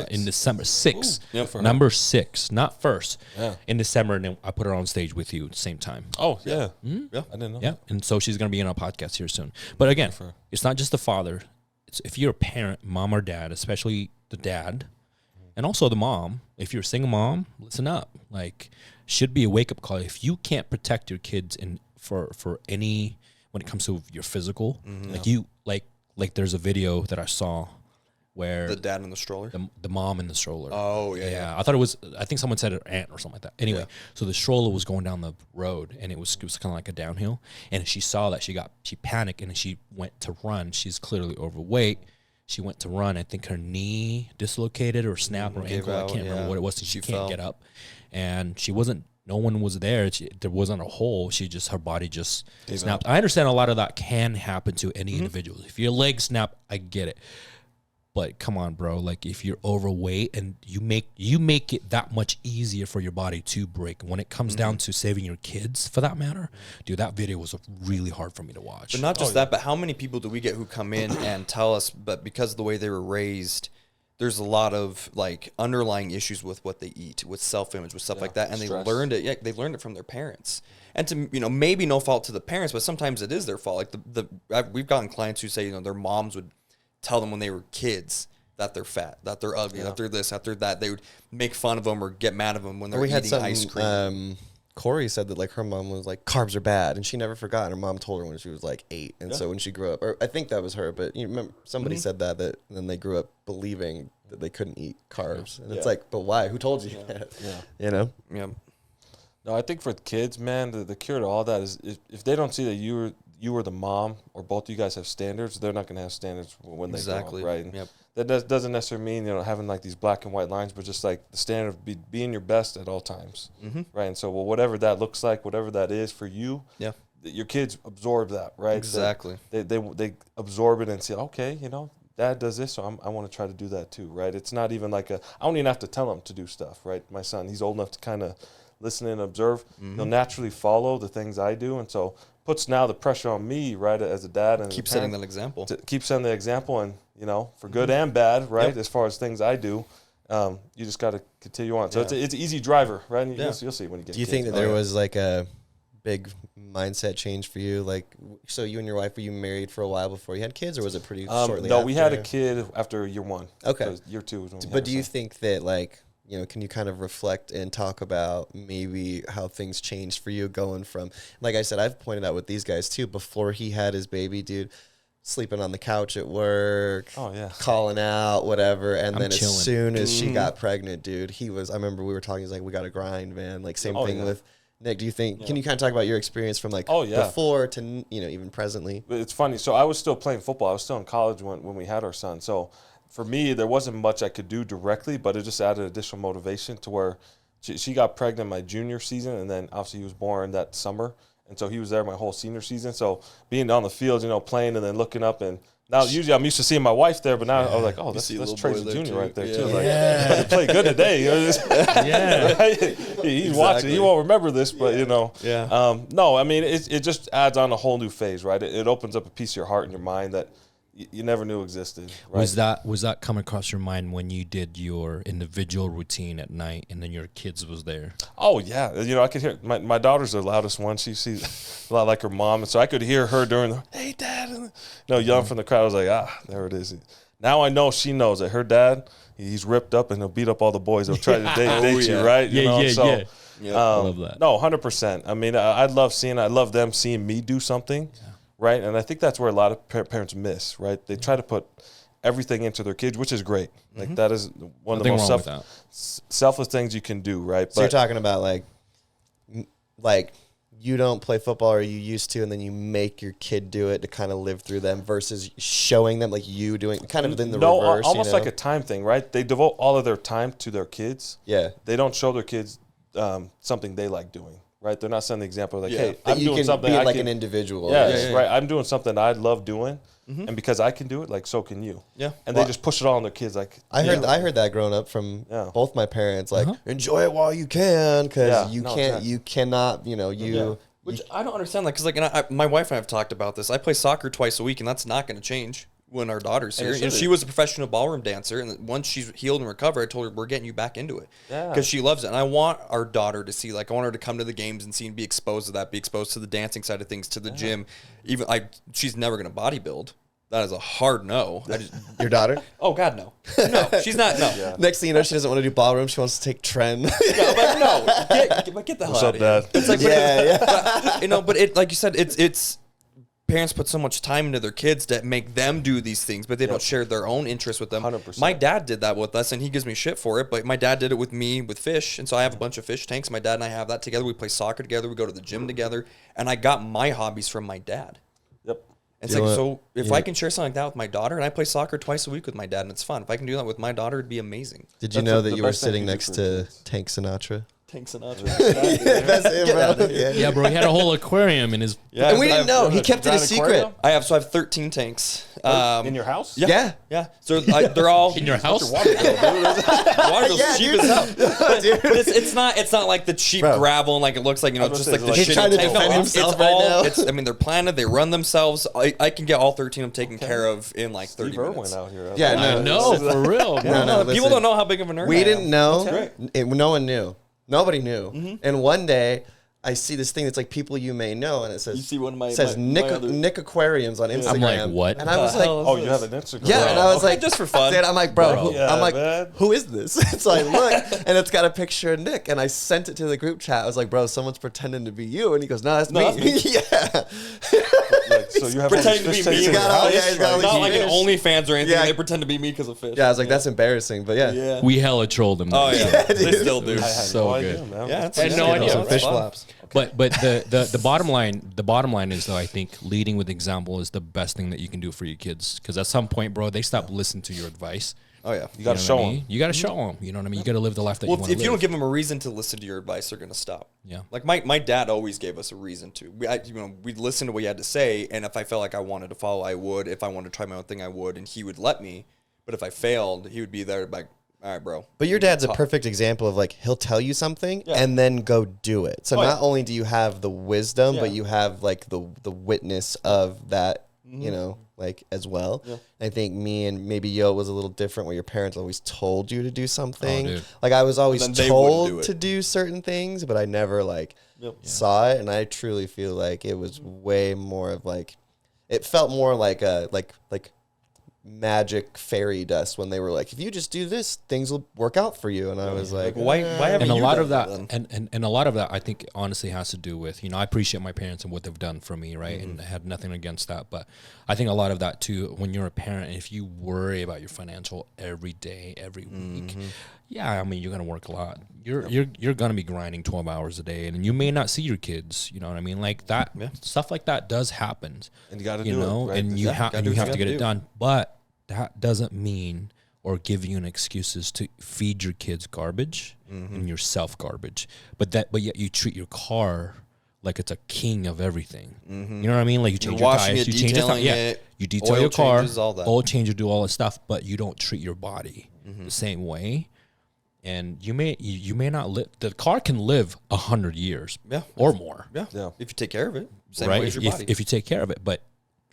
in December 6th. Yeah, for her. Number 6, not first. Yeah. In December, and then I put her on stage with you at the same time. Oh, yeah. Yeah. I didn't know. Yeah, and so she's gonna be in our podcast here soon. But again, it's not just the father. It's if you're a parent, mom or dad, especially the dad, and also the mom. If you're a single mom, listen up. Like, should be a wake up call. If you can't protect your kids for any when it comes to your physical, like there's a video that I saw where The dad in the stroller. the mom in the stroller. Oh, yeah. I think someone said her aunt or something like that. Anyway, so the stroller was going down the road and it was kind of like a downhill. And she saw that she panicked and she went to run. She's clearly overweight. She went to run. I think her knee dislocated or snapped or ankle. I can't remember what it was. So she can't get up. And no one was there. There wasn't a hole. Her body just snapped. I understand a lot of that can happen to any individual. If your leg snap, I get it. But come on, bro. Like, if you're overweight and you make it that much easier for your body to break. When it comes down to saving your kids, for that matter, dude, that video was really hard for me to watch. But not just that, but how many people do we get who come in and tell us, but because of the way they were raised, there's a lot of like underlying issues with what they eat, with self-image, with stuff like that, and stress. they learned it. Yeah, they learned it from their parents, and to maybe no fault to the parents, but sometimes it is their fault. Like we've gotten clients who say their moms would tell them when they were kids that they're fat, that they're ugly, that they're this, that they're that. They would make fun of them or get mad at them when they're eating ice cream. Corey said that like her mom was like, carbs are bad, and she never forgot. Her mom told her when she was like 8, and so when she grew up, or I think that was her, but you remember somebody said that, and then they grew up believing that they couldn't eat carbs. And it's like, but why? Who told you that? Yeah. You know? Yeah. No, I think for the kids, man, the cure to all that is if they don't see that you or the mom or both of you guys have standards, they're not going to have standards when they grow up, right? And that doesn't necessarily mean, having like these black and white lines, but just like the standard of being your best at all times, right? And so, whatever that looks like, whatever that is for you, your kids absorb that, right? Exactly. They absorb it and say, okay, Dad does this, so I want to try to do that too, right? It's not even like I don't even have to tell him to do stuff, right? My son, he's old enough to kind of listen and observe. He'll naturally follow the things I do, and so puts now the pressure on me, right, as a dad and keep setting that example. To keep setting the example, and for good and bad, right? As far as things I do, you just got to continue on. So it's an easy driver, right? And you'll see when you get. Do you think that there was like a big mindset change for you? Like, so you and your wife, were you married for a while before you had kids, or was it pretty shortly? No, after? we had a kid after year 1. Okay, year 2 was when we but do you think that like? Can you kind of reflect and talk about maybe how things changed for you going from, like I said, I've pointed out with these guys too, before he had his baby, dude, sleeping on the couch at work, calling out, whatever. And then chilling. As soon as she got pregnant, dude, I remember we were talking, he's like, we got to grind, man. Like same thing with Nick. Do you think, can you kind of talk about your experience from like before to, even presently? It's funny. So I was still playing football. I was still in college when we had our son. So for me, there wasn't much I could do directly, but it just added additional motivation to where she got pregnant my junior season, and then obviously he was born that summer, and so he was there my whole senior season. So being on the field, playing and then looking up, and now usually I'm used to seeing my wife there, but now I was like, oh, that's Trajan Jr. right there too. Like, he played good today. Right? He's watching. He won't remember this, but no, I mean it just adds on a whole new phase, right? It opens up a piece of your heart and your mind that you never knew existed. Right? Was that coming across your mind when you did your individual routine at night and then your kids was there? Oh yeah, I could hear my daughter's the loudest one. She's a lot like her mom, and so I could hear her during the "Hey Dad," yelling from the crowd. I was like, there it is. Now I know she knows that her dad, he's ripped up and he'll beat up all the boys. He'll try to date you, right? Yeah. I love that. No, 100%. I mean, I love them seeing me do something. Yeah. Right, and I think that's where a lot of parents miss, right? They try to put everything into their kids, which is great. Like, that is one of the most selfless things you can do, right? So you're talking about, like you don't play football or you used to, and then you make your kid do it to kind of live through them versus showing them, like you doing, kind of in the reverse. Almost like a time thing, right? They devote all of their time to their kids. Yeah. They don't show their kids something they like doing. Right, they're not setting the example like, hey, I'm doing something. Be like an individual. Yeah, right. I'm doing something I love doing, and because I can do it, like so can you. Yeah, and they just push it all on their kids. Like I heard that growing up from both my parents. Like enjoy it while you can, because you cannot. Which I don't understand that, because my wife and I have talked about this. I play soccer twice a week, and that's not going to change when our daughter's here. And she was a professional ballroom dancer, and once she's healed and recovered, I told her we're getting you back into it because she loves it. And I want our daughter to see, I want her to come to the games and see and be exposed to that, be exposed to the dancing side of things, to the gym. Even she's never going to bodybuild. That is a hard no. Your daughter? Oh God, no. No, she's not. No. Yeah. Next thing you know, she doesn't want to do ballroom. She wants to take trend. Get the hell out of here. It's like, but it, like you said, it's. Parents put so much time into their kids to make them do these things, but they don't share their own interests with them. 100%. My dad did that with us, and he gives me shit for it, but my dad did it with me with fish, and so I have a bunch of fish tanks. My dad and I have that together. We play soccer together. We go to the gym together, and I got my hobbies from my dad. Yep. It's so if I can share something like that with my daughter, and I play soccer twice a week with my dad, and it's fun. If I can do that with my daughter, it'd be amazing. Did you know that you were sitting next to Tank Sinatra? Tank Sinatra. That's it, bro. Yeah, bro. He had a whole aquarium in his. Yeah, and we didn't know. He kept it a secret. I have 13 tanks. In your house? Yeah. So they're all in your house. Water bill's cheap as hell. It's not like the cheap gravel and like it looks like just like the he's shitty trying to tank. defend himself right now. They're planted. They run themselves. I can get all 13 of them taken care of in like 30 minutes. Out here. Yeah, no, for real. No, people don't know how big of a nerd. We didn't know. No one knew. Nobody knew. And one day, I see this thing that's like people you may know, and it says, you see one of my, Nick Aquariums on Instagram. I'm like, what? And I was like, oh, you have an Instagram? Yeah, and I was like, just for fun. I'm like, bro, who is this? So I look, and it's got a picture of Nick, and I sent it to the group chat. I was like, bro, someone's pretending to be you, and he goes, no, that's me. Yeah. So you have Pretending to all these be fish me. tanks in You got your all- house? yeah, you got all Not these like an fish. OnlyFans or anything. Yeah. They pretend to be me because of fish. Yeah, I was like, that's embarrassing, but yeah. Yeah. We hella trolled them. Oh, yeah. They dude. still do. I had So no good. idea, man. Yeah, it's I had no idea. Some fish flaps. But the bottom line is though, I think leading with example is the best thing that you can do for your kids, because at some point, bro, they stop listening to your advice. Oh, yeah. You got to know show what I them. mean? You got to show them. You know what I mean? You got to live the life that you Well, want if to you live. don't give them a reason to listen to your advice, they're going to stop. Yeah. Like my dad always gave us a reason to. We'd listen to what he had to say, and if I felt like I wanted to follow, I would. If I wanted to try my own thing, I would, and he would let me. But if I failed, he would be there like, all right, bro. But your dad's a perfect example of like he'll tell you something and then go do it. So not only do you have the wisdom, but you have like the witness of that, you know, like as well. Yeah. I think me and maybe Yo was a little different, where your parents always told you to do something. dude. Like I was always then they wouldn't do told it. to do certain things, but I never like saw it. And I truly feel like it was way more of like, it felt more like a like magic fairy dust when they were like, if you just do this, things will work out for you. And I was like, why haven't And a you lot done of that, then? and a lot of that, I think, honestly, has to do with, you know, I appreciate my parents and what they've done for me, right? And I had nothing against that, but I think a lot of that too, when you're a parent, if you worry about your financial every day, every week, yeah, I mean, you're gonna work a lot. You're gonna be grinding 12 hours a day, and you may not see your kids. You know what I mean? Like that stuff like that does happen, And you got to you do know, it. Right? and you Yeah, have gotta do what you to get gotta it do. done, but that doesn't mean or give you an excuses to feed your kids garbage and yourself garbage. But yet you treat your car like it's a king of everything. You know what I mean? Like you change your washing tires, it, you change your detailing it, you detail oil your car, changes, all that. oil change, you do all this stuff, but you don't treat your body the same way. And you may not live. The car can live 100 years, or more, Yeah. If you take care of it, same right? way as your body. If you take care of it, but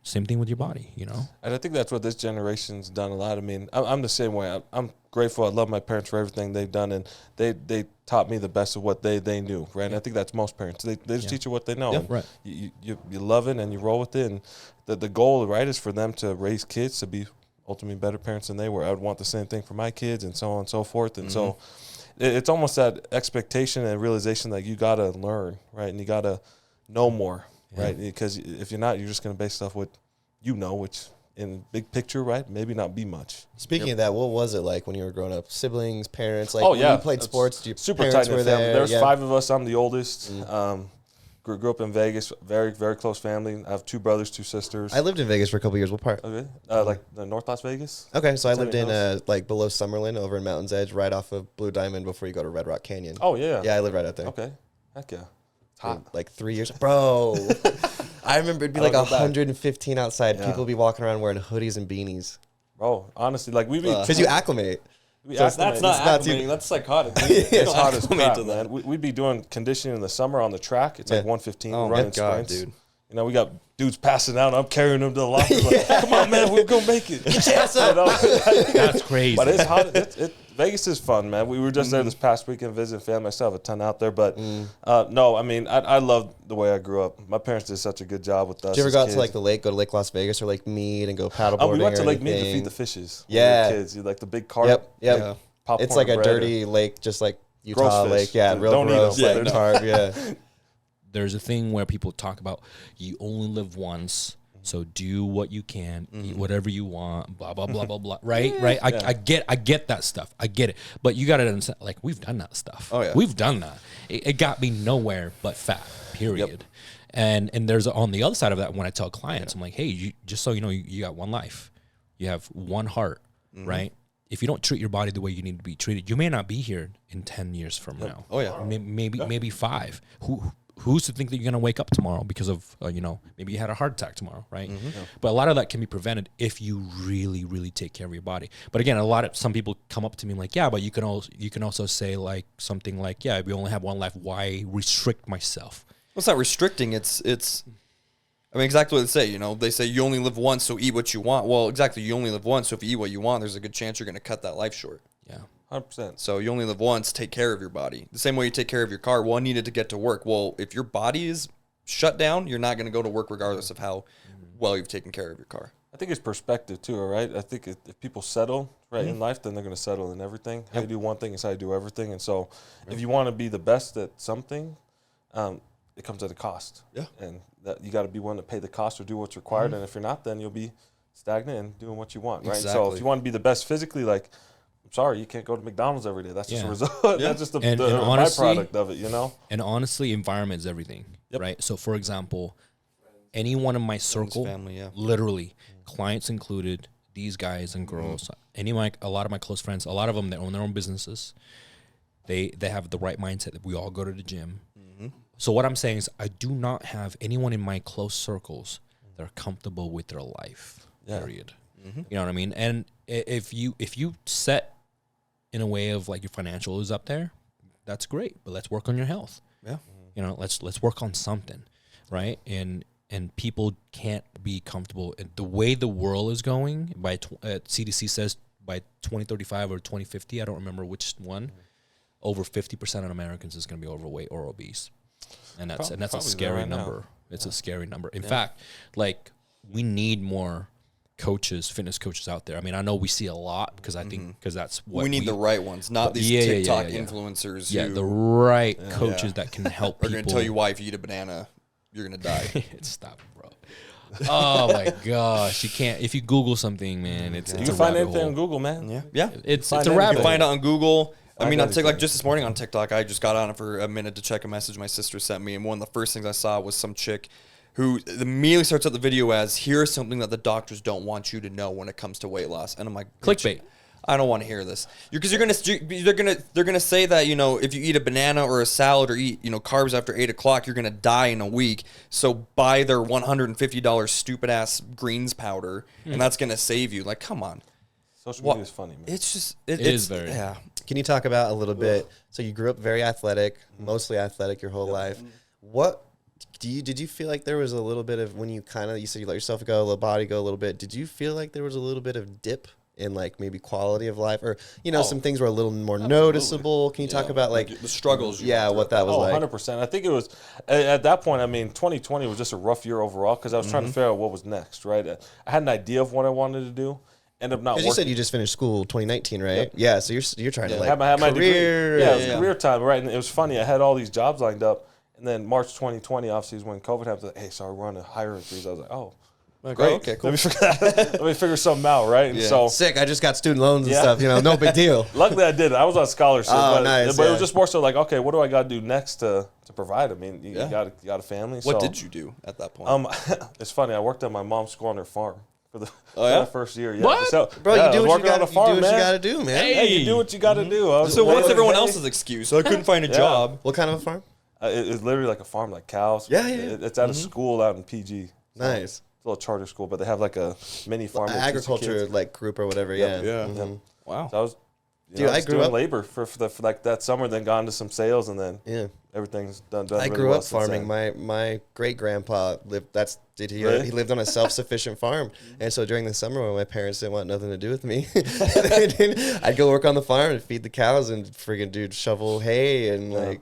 same thing with your body, you know. And I think that's what this generation's done a lot. I mean, I'm the same way. I'm grateful. I love my parents for everything they've done, and they taught me the best of what they knew, right? And I think that's most parents. They just teach you what they know. Yeah, and right. You love it and you roll with it. And the goal, right, is for them to raise kids to be ultimately better parents than they were. I would want the same thing for my kids, and so on and so forth. And so it's almost that expectation and realization that you got to learn, right? And you got to know more, right? Because if you're not, you're just going to base stuff with, you know, which in big picture, right, maybe not be much. Speaking of that, what was it like when you were growing up? Siblings, parents, like Oh, when yeah. you played sports, your Super parents tight were family. there? There's Yeah. 5 of us. I'm the oldest. Grew up in Vegas. Very, very close family. I have 2 brothers, 2 sisters. I lived in Vegas for a couple years. What part? Okay. Like the North Las Vegas. Okay, so I lived in Tell me like below Summerlin, over in Mountain's Edge, right off of Blue Diamond before you go to Red Rock Canyon. Oh yeah. Yeah, I lived right out there. Okay. Heck yeah. It's For hot. like 3 years, bro. I remember it'd be I like don't go back. 115 outside. Yeah. People would be walking around wearing hoodies and beanies Bro, honestly, like we be because you acclimate. That's not It's not acclimating. too- That's psychotic. It's hot as acclimate crap, to that. man. We'd be doing conditioning in the summer on the track. It's like Yeah. 115. Oh, running my God, sprints. dude. You know, we got dudes passing out. I'm carrying them to the locker. Like, come on, man, we're gonna make it. Get your ass up. That's crazy. But it's hot. Vegas is fun, man. We were just there this past weekend visiting family. I still have a ton out there, but no, I mean, I love the way I grew up. My parents did such a good job with us. Did you ever as go out kids. to like the lake, go to Lake Las Vegas or Lake Mead and go paddleboarding? We went to or Lake Mead to anything? feed the fishes. Yeah. When we were kids. You like the big cart. Yep. Yeah. popcorn It's like a bread. dirty lake, just like Utah Gross fish. Lake. Yeah, real Don't eat gross. them. Like Yeah, carb. Yeah. There's a thing where people talk about you only live once, so do what you can, eat whatever you want, blah blah blah blah blah. Right, right. I get that stuff. I get it, but you got to understand. Like we've done that stuff. Oh, yeah. we've done that. It got me nowhere but fat. Period. And there's on the other side of that when I tell clients, I'm like, hey, you, just so you know, you got one life, you have one heart, right? If you don't treat your body the way you need to be treated, you may not be here in 10 years from now. Oh, yeah. Maybe 5. Who's to think that you're going to wake up tomorrow because of, maybe you had a heart attack tomorrow, right? But a lot of that can be prevented if you really, really take care of your body. But again, some people come up to me like, yeah, but you can also say like something like, yeah, we only have one life. Why restrict myself? Well, it's not restricting. It's. I mean, exactly what they say. You know, they say you only live once, so eat what you want. Well, exactly, you only live once, so if you eat what you want, there's a good chance you're going to cut that life short. Yeah. 100%. So you only live once. Take care of your body. The same way you take care of your car. Well, I needed to get to work. Well, if your body is shut down, you're not going to go to work regardless of how well you've taken care of your car. I think it's perspective too, right? I think if people settle in life, then they're going to settle in everything. How you do one thing is how you do everything. And so if you want to be the best at something, it comes at a cost. Yeah. And that you got to be willing to pay the cost or do what's required. And if you're not, then you'll be stagnant and doing what you want, right? So Exactly. if you want to be the best physically, like, I'm sorry, you can't go to McDonald's every day. That's just a Yeah. result. That's just the honestly, byproduct of it, you know? And honestly, environment is everything, right? So, for example, anyone in my circle, family, yeah. literally, clients included, these guys and girls, a lot of my close friends, a lot of them, they own their own businesses. They have the right mindset that we all go to the gym. So what I'm saying is I do not have anyone in my close circles that are comfortable with their life, period. You know what I mean? And if you set in a way of like your financial is up there, that's great. But let's work on your health. Yeah. You know, let's work on something, right? And people can't be comfortable. The way the world is going, by CDC says by 2035 or 2050, I don't remember which one, over 50% of Americans is going to be overweight or obese. And that's a scary number. It's a scary number. In fact, like, we need more fitness coaches out there. I mean, I know we see a lot because I think that's what we need the right ones, not these TikTok influencers. Yeah, the right coaches that can help people. They're going to tell you why if you eat a banana, you're going to die. Stop, bro. Oh my gosh, you can't. If you Google something, man, it's You a can find rabbit anything hole. on Google, man. Yeah. It's Find a anything. rabbit You can find it hole. on Google. I mean, on anything. TikTok, just this morning on TikTok, I just got on it for a minute to check a message my sister sent me, and one of the first things I saw was some chick who immediately starts out the video as, here's something that the doctors don't want you to know when it comes to weight loss. And I'm like, Clickbait. I don't want to hear this. Because they're gonna say that, you know, if you eat a banana or a salad or eat, you know, carbs after 8 o'clock, you're gonna die in a week. So buy their $150 stupid ass greens powder, and that's gonna save you. Like, come on. Social media is funny, man. It's just It is very. yeah. Can you talk about a little bit? So you grew up very athletic, mostly athletic your whole life. What did you feel like there was a little bit of, when you said you let yourself go, let body go a little bit? Did you feel like there was a little bit of dip in like maybe quality of life, or some things were a little more noticeable? Can you talk about like the struggles? what that was like? 100%. I think it was, at that point, I mean, 2020 was just a rough year overall because I was trying to figure out what was next, right? I had an idea of what I wanted to do. Ended up not working. You said you just finished school 2019, right? Yep. Yeah, so you're trying to like had my career. degree. Yeah, it was career time, right? And it was funny. I had all these jobs lined up, and then March 2020, obviously, is when COVID happened. Like, hey, sorry, we're on a hiring freeze. I was like, oh, great. Okay, cool. Let me figure something out, right? And so Sick. I just got student loans and stuff. No big deal. luckily, I did it. I was on scholarship, nice, but it was just more so like, okay, what do I got to do next to provide? I mean, you got a family. What so, did you do at that point? It's funny. I worked at my mom's school on her farm. For the first year, yeah. What? So, Bro, yeah, you do what you got to do, man. Hey, you do what you got to do. So what's everyone else's excuse? I couldn't find a job. What kind of a farm? It's literally like a farm, like cows. Yeah. It's at a school out in PG. Nice. It's a little charter school, but they have like a mini farm. that teaches Agriculture kids. like group or whatever. Yep. Yeah. Yeah. Wow. So I was, Dude, I just grew doing up- labor for like that summer, then gone to some sales, and then Yeah. everything's done. I really grew well up since farming. then. My great grandpa lived. Really? He lived on a self-sufficient farm, and so during the summer when my parents didn't want nothing to do with me, I'd go work on the farm and feed the cows and friggin' shovel hay and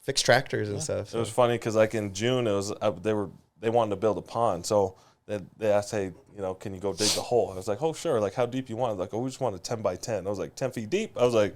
fix tractors and stuff. It was funny because like in June, it was they wanted to build a pond, so they asked, hey, can you go dig the hole? I was like, oh sure. Like, how deep you want it? Like, oh, we just want it 10 by 10. I was like, 10 feet deep. I was like,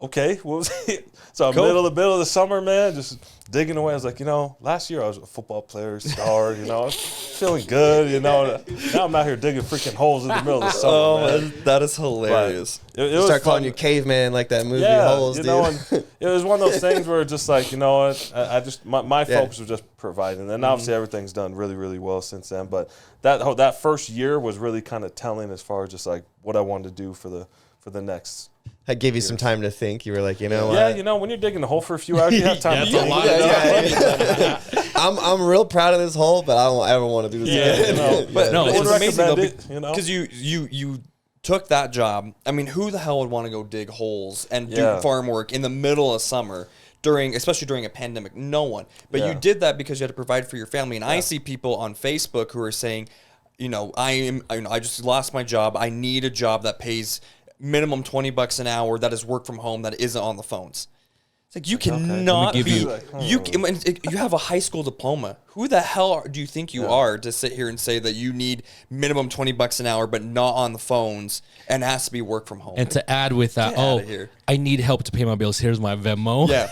okay, what was it? So middle of the summer, man, just digging away. I was like, last year I was a football player, star, I was feeling good, Now I'm out here digging freaking holes in the middle of the summer, man. That is hilarious. It was Start calling fun. you caveman like that movie Yeah, Holes, dude. and it was one of those things where just like, what, I just, my focus was just providing. And obviously everything's done really, really well since then. But that first year was really kind of telling as far as just like what I wanted to do for the next. I gave you some time to think. You were like, Yeah, what? when you're digging a hole for a few hours, you have time to think. I'm real proud of this hole, but I don't ever want to do this again. But No, it's it's amazing though, recommend it, because you took that job. I mean, who the hell would want to go dig holes and do Yeah. farm work in the middle of summer? Especially during a pandemic, no one. But Yeah. you did that because you had to provide for your family. And I see people on Facebook who are saying, I just lost my job. I need a job that pays minimum $20 an hour that is work from home that isn't on the phones. It's like you cannot give be. you- You have a high school diploma. Who the hell do you think you are to sit here and say that you need minimum $20 an hour, but not on the phones and has to be work from home? And to add with that, Get outta here. I need help to pay my bills. Here's my Venmo. Yeah.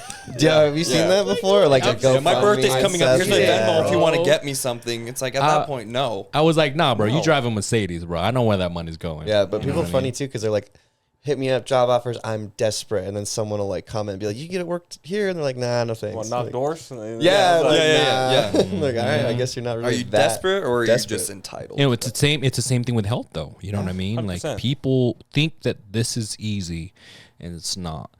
Have you seen that before? Like a Yeah, my GoFundMe birthday's coming up. Here's my concept? Venmo if you want to get me something. It's like at that point, no. I was like, nah, bro, you No. drive a Mercedes, bro. I know where that money's going. Yeah, but You know people what I funny mean? too because they're like, hit me up, job offers. I'm desperate, and then someone will like comment and be like, "You get it worked here," and they're like, "Nah, no thanks." Want knock Like, doors? Yeah, like, yeah. like, all right, I guess you're not really. Are you that desperate or are desperate. you just entitled? You know, it's the same. It's the same thing with health, though. You know what I mean? 100%. Like people think that this is easy, and it's not.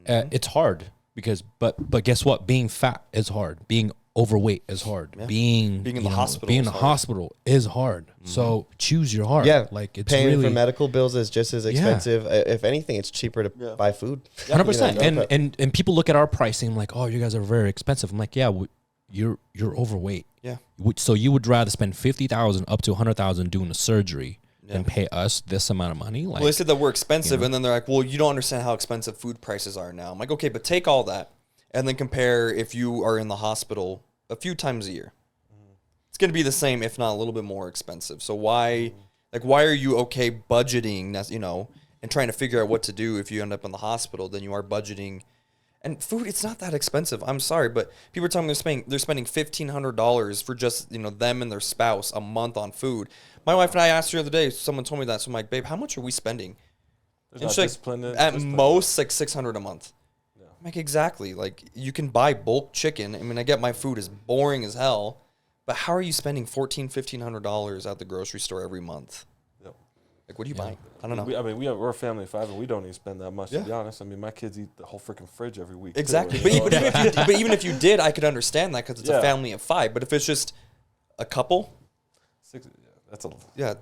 It's hard because, but guess what? Being fat is hard. Being overweight is hard. Being in the hospital being in is the hard. hospital is hard. So choose your heart. Yeah, like it's paying really for medical bills is just as expensive. If anything, it's cheaper to buy food. 100%. You know, And people look at our pricing like, oh, you guys are very expensive. I'm like, yeah, you're overweight. Yeah. So you would rather spend 50,000 up to 100,000 doing a surgery than pay us this amount of money? Like, Well, they said that we're expensive, and then they're like, well, you don't understand how expensive food prices are now. I'm like, okay, but take all that and then compare if you are in the hospital a few times a year. It's going to be the same, if not a little bit more expensive. So why are you okay budgeting, you know, and trying to figure out what to do if you end up in the hospital than you are budgeting? And food, it's not that expensive. I'm sorry, but people are telling me they're spending $1,500 for just, you know, them and their spouse a month on food. My wife and I asked her the other day, someone told me that. So I'm like, babe, how much are we spending? There's And not she's like, discipline in- at discipline. most, like $600 a month. I'm like, exactly. Like, you can buy bulk chicken. I mean, I get my food is boring as hell, but how are you spending $1,400-$1,500 at the grocery store every month? Yep. Like, what are you buying? I don't know. We're a family of 5, and we don't even spend that much, to be honest. I mean, my kids eat the whole freaking fridge every week. too, Exactly. you But, know? even if you did, I could understand that because it's a family of 5. But if it's just a couple, That's a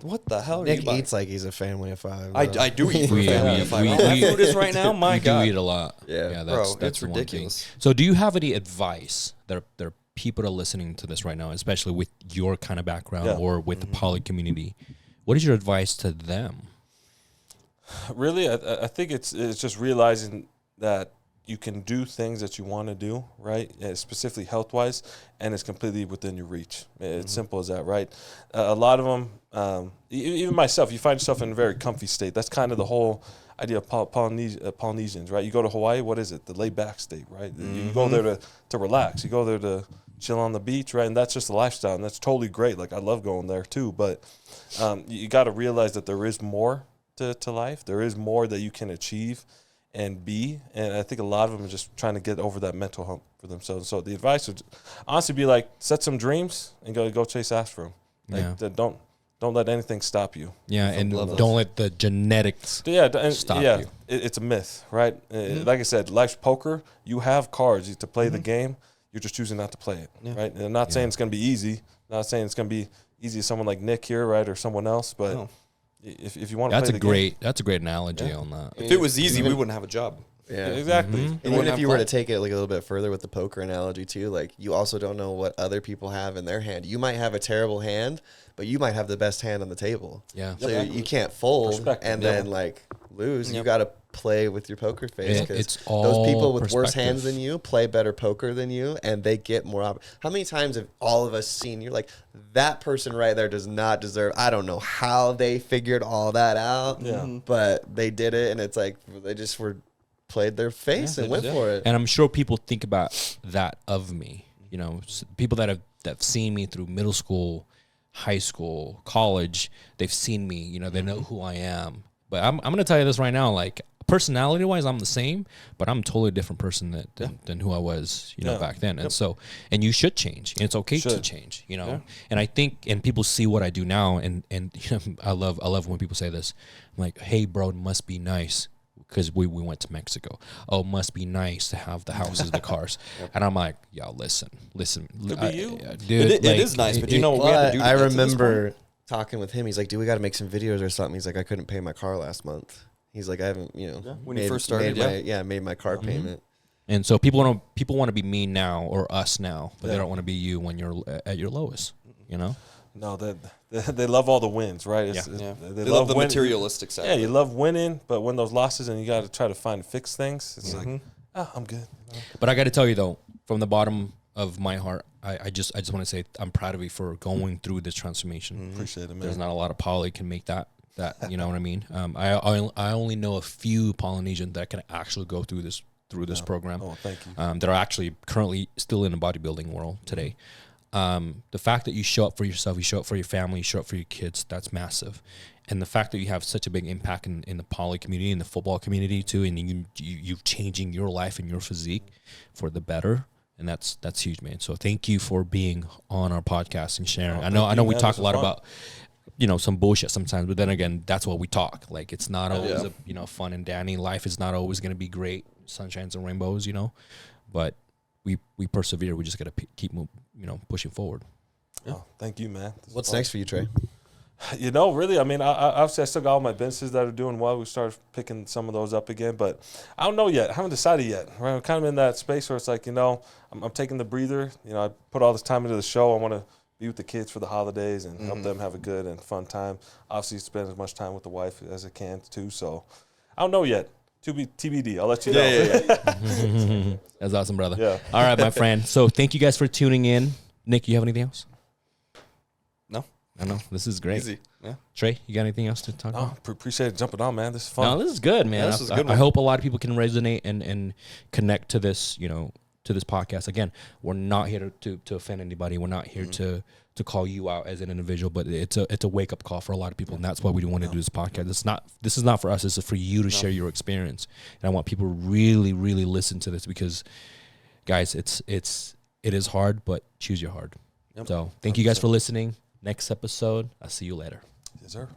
what the hell are Nick you buying? eats like he's a family of 5. I do eat for a We- family we- of 5. we- How that we- food is right now, my we God. do eat a lot. Yeah. That's Bro, it's the one thing. ridiculous. So do you have any advice that are people that are listening to this right now, especially with your kind of background or with the poly community? What is your advice to them? Really, I think it's just realizing that you can do things that you want to do, right? Specifically health-wise, and it's completely within your reach. It's simple as that, right? A lot of them, even myself, you find yourself in a very comfy state. That's kind of the whole idea of Polynesians, right? You go to Hawaii, what is it? The laid-back state, right? You go there to relax. You go there to chill on the beach, right? And that's just a lifestyle, and that's totally great. Like, I love going there too, but you got to realize that there is more to life. There is more that you can achieve and be, and I think a lot of them are just trying to get over that mental hump for themselves. So the advice would honestly be like, set some dreams and go chase after them. Like, don't let anything stop you. Yeah, and don't let the genetics stop you. It's a myth, right? Like I said, life's poker. You have cards to play the game. You're just choosing not to play it, right? And I'm not saying it's going to be easy. I'm not saying it's going to be easy as someone like Nick here, right, or someone else, but. No. If you want to play that's a great analogy on that. If it was easy, we wouldn't have a job. Yeah, exactly. And even if you were to take it like a little bit further with the poker analogy too, like you also don't know what other people have in their hand. You might have a terrible hand, but you might have the best hand on the table. Yeah. So you can't fold and then like lose. You got to play with your poker face because those people with worse hands than you play better poker than you, and they get more. How many times have all of us seen you're like, that person right there does not deserve. I don't know how they figured all that out, but they did it, and it's like they just played their face and went for it. And I'm sure people think about that of me. You know, people that have seen me through middle school, high school, college. They've seen me. You know, they know who I am. But I'm going to tell you this right now, like, personality-wise, I'm the same, but I'm a totally different person than who I was, you know, back then. And so, and you should change, and it's okay to change, you know. And I think, and people see what I do now, and you know, I love when people say this. I'm like, hey, bro, it must be nice because we went to Mexico. Oh, it must be nice to have the houses, the cars. And I'm like, y'all, listen. Could be you. Dude, it is nice, but you know what we had to do to I get to this remember talking with him. He's like, dude, we got to make some videos or something. He's like, I couldn't pay my car last month. He's like, I haven't, you know, when you first started, made my car payment. And so people want to be me now or us now, but they don't want to be you when you're at your lowest, you know? No, they love all the wins, right? They love the materialistic side. Yeah, you love winning, but when those losses and you got to try to fix things, it's like, I'm good. But I got to tell you though, from the bottom of my heart, I just want to say I'm proud of you for going through this transformation. Appreciate it, man. There's not a lot of poly can make that you know what I mean. I only know a few Polynesians that can actually go through this program. Oh, thank you. That are actually currently still in the bodybuilding world today. The fact that you show up for yourself, you show up for your family, you show up for your kids, that's massive. And the fact that you have such a big impact in the poly community, in the football community too, and you're changing your life and your physique for the better. And that's huge, man. So thank you for being on our podcast and sharing. I know we talk a lot about, some bullshit sometimes, but then again, that's what we talk. Like, it's not always fun and dandy. Life is not always going to be great, sunshines and rainbows, but we persevere. We just got to keep pushing forward. Oh, thank you, man. What's next for you, Trey? Really, I mean, obviously I still got all my businesses that are doing well. We started picking some of those up again, but I don't know yet. I haven't decided yet. Right? I'm kind of in that space where it's like, I'm taking the breather. I put all this time into the show. I want to be with the kids for the holidays and help them have a good and fun time. Obviously, spend as much time with the wife as I can too. So I don't know yet. To be TBD. I'll let you know. Yeah. That's awesome, brother. Yeah. All right, my friend. So thank you guys for tuning in. Nick, you have anything else? No. I know. This is great. Easy. Yeah. Trey, you got anything else to talk about? Appreciate jumping on, man. This is fun. No, this is good, man. Yeah, this is a good I one. hope a lot of people can resonate and connect to this, to this podcast. Again, we're not here to offend anybody. We're not here to call you out as an individual, but it's a wake up call for a lot of people, and that's why we want to do this podcast. This is not for us. This is for you to share your experience, and I want people to really, really listen to this because, guys, it is hard, but choose your hard. Yep. So thank you guys for listening. Next episode, I'll see you later. Yes, sir.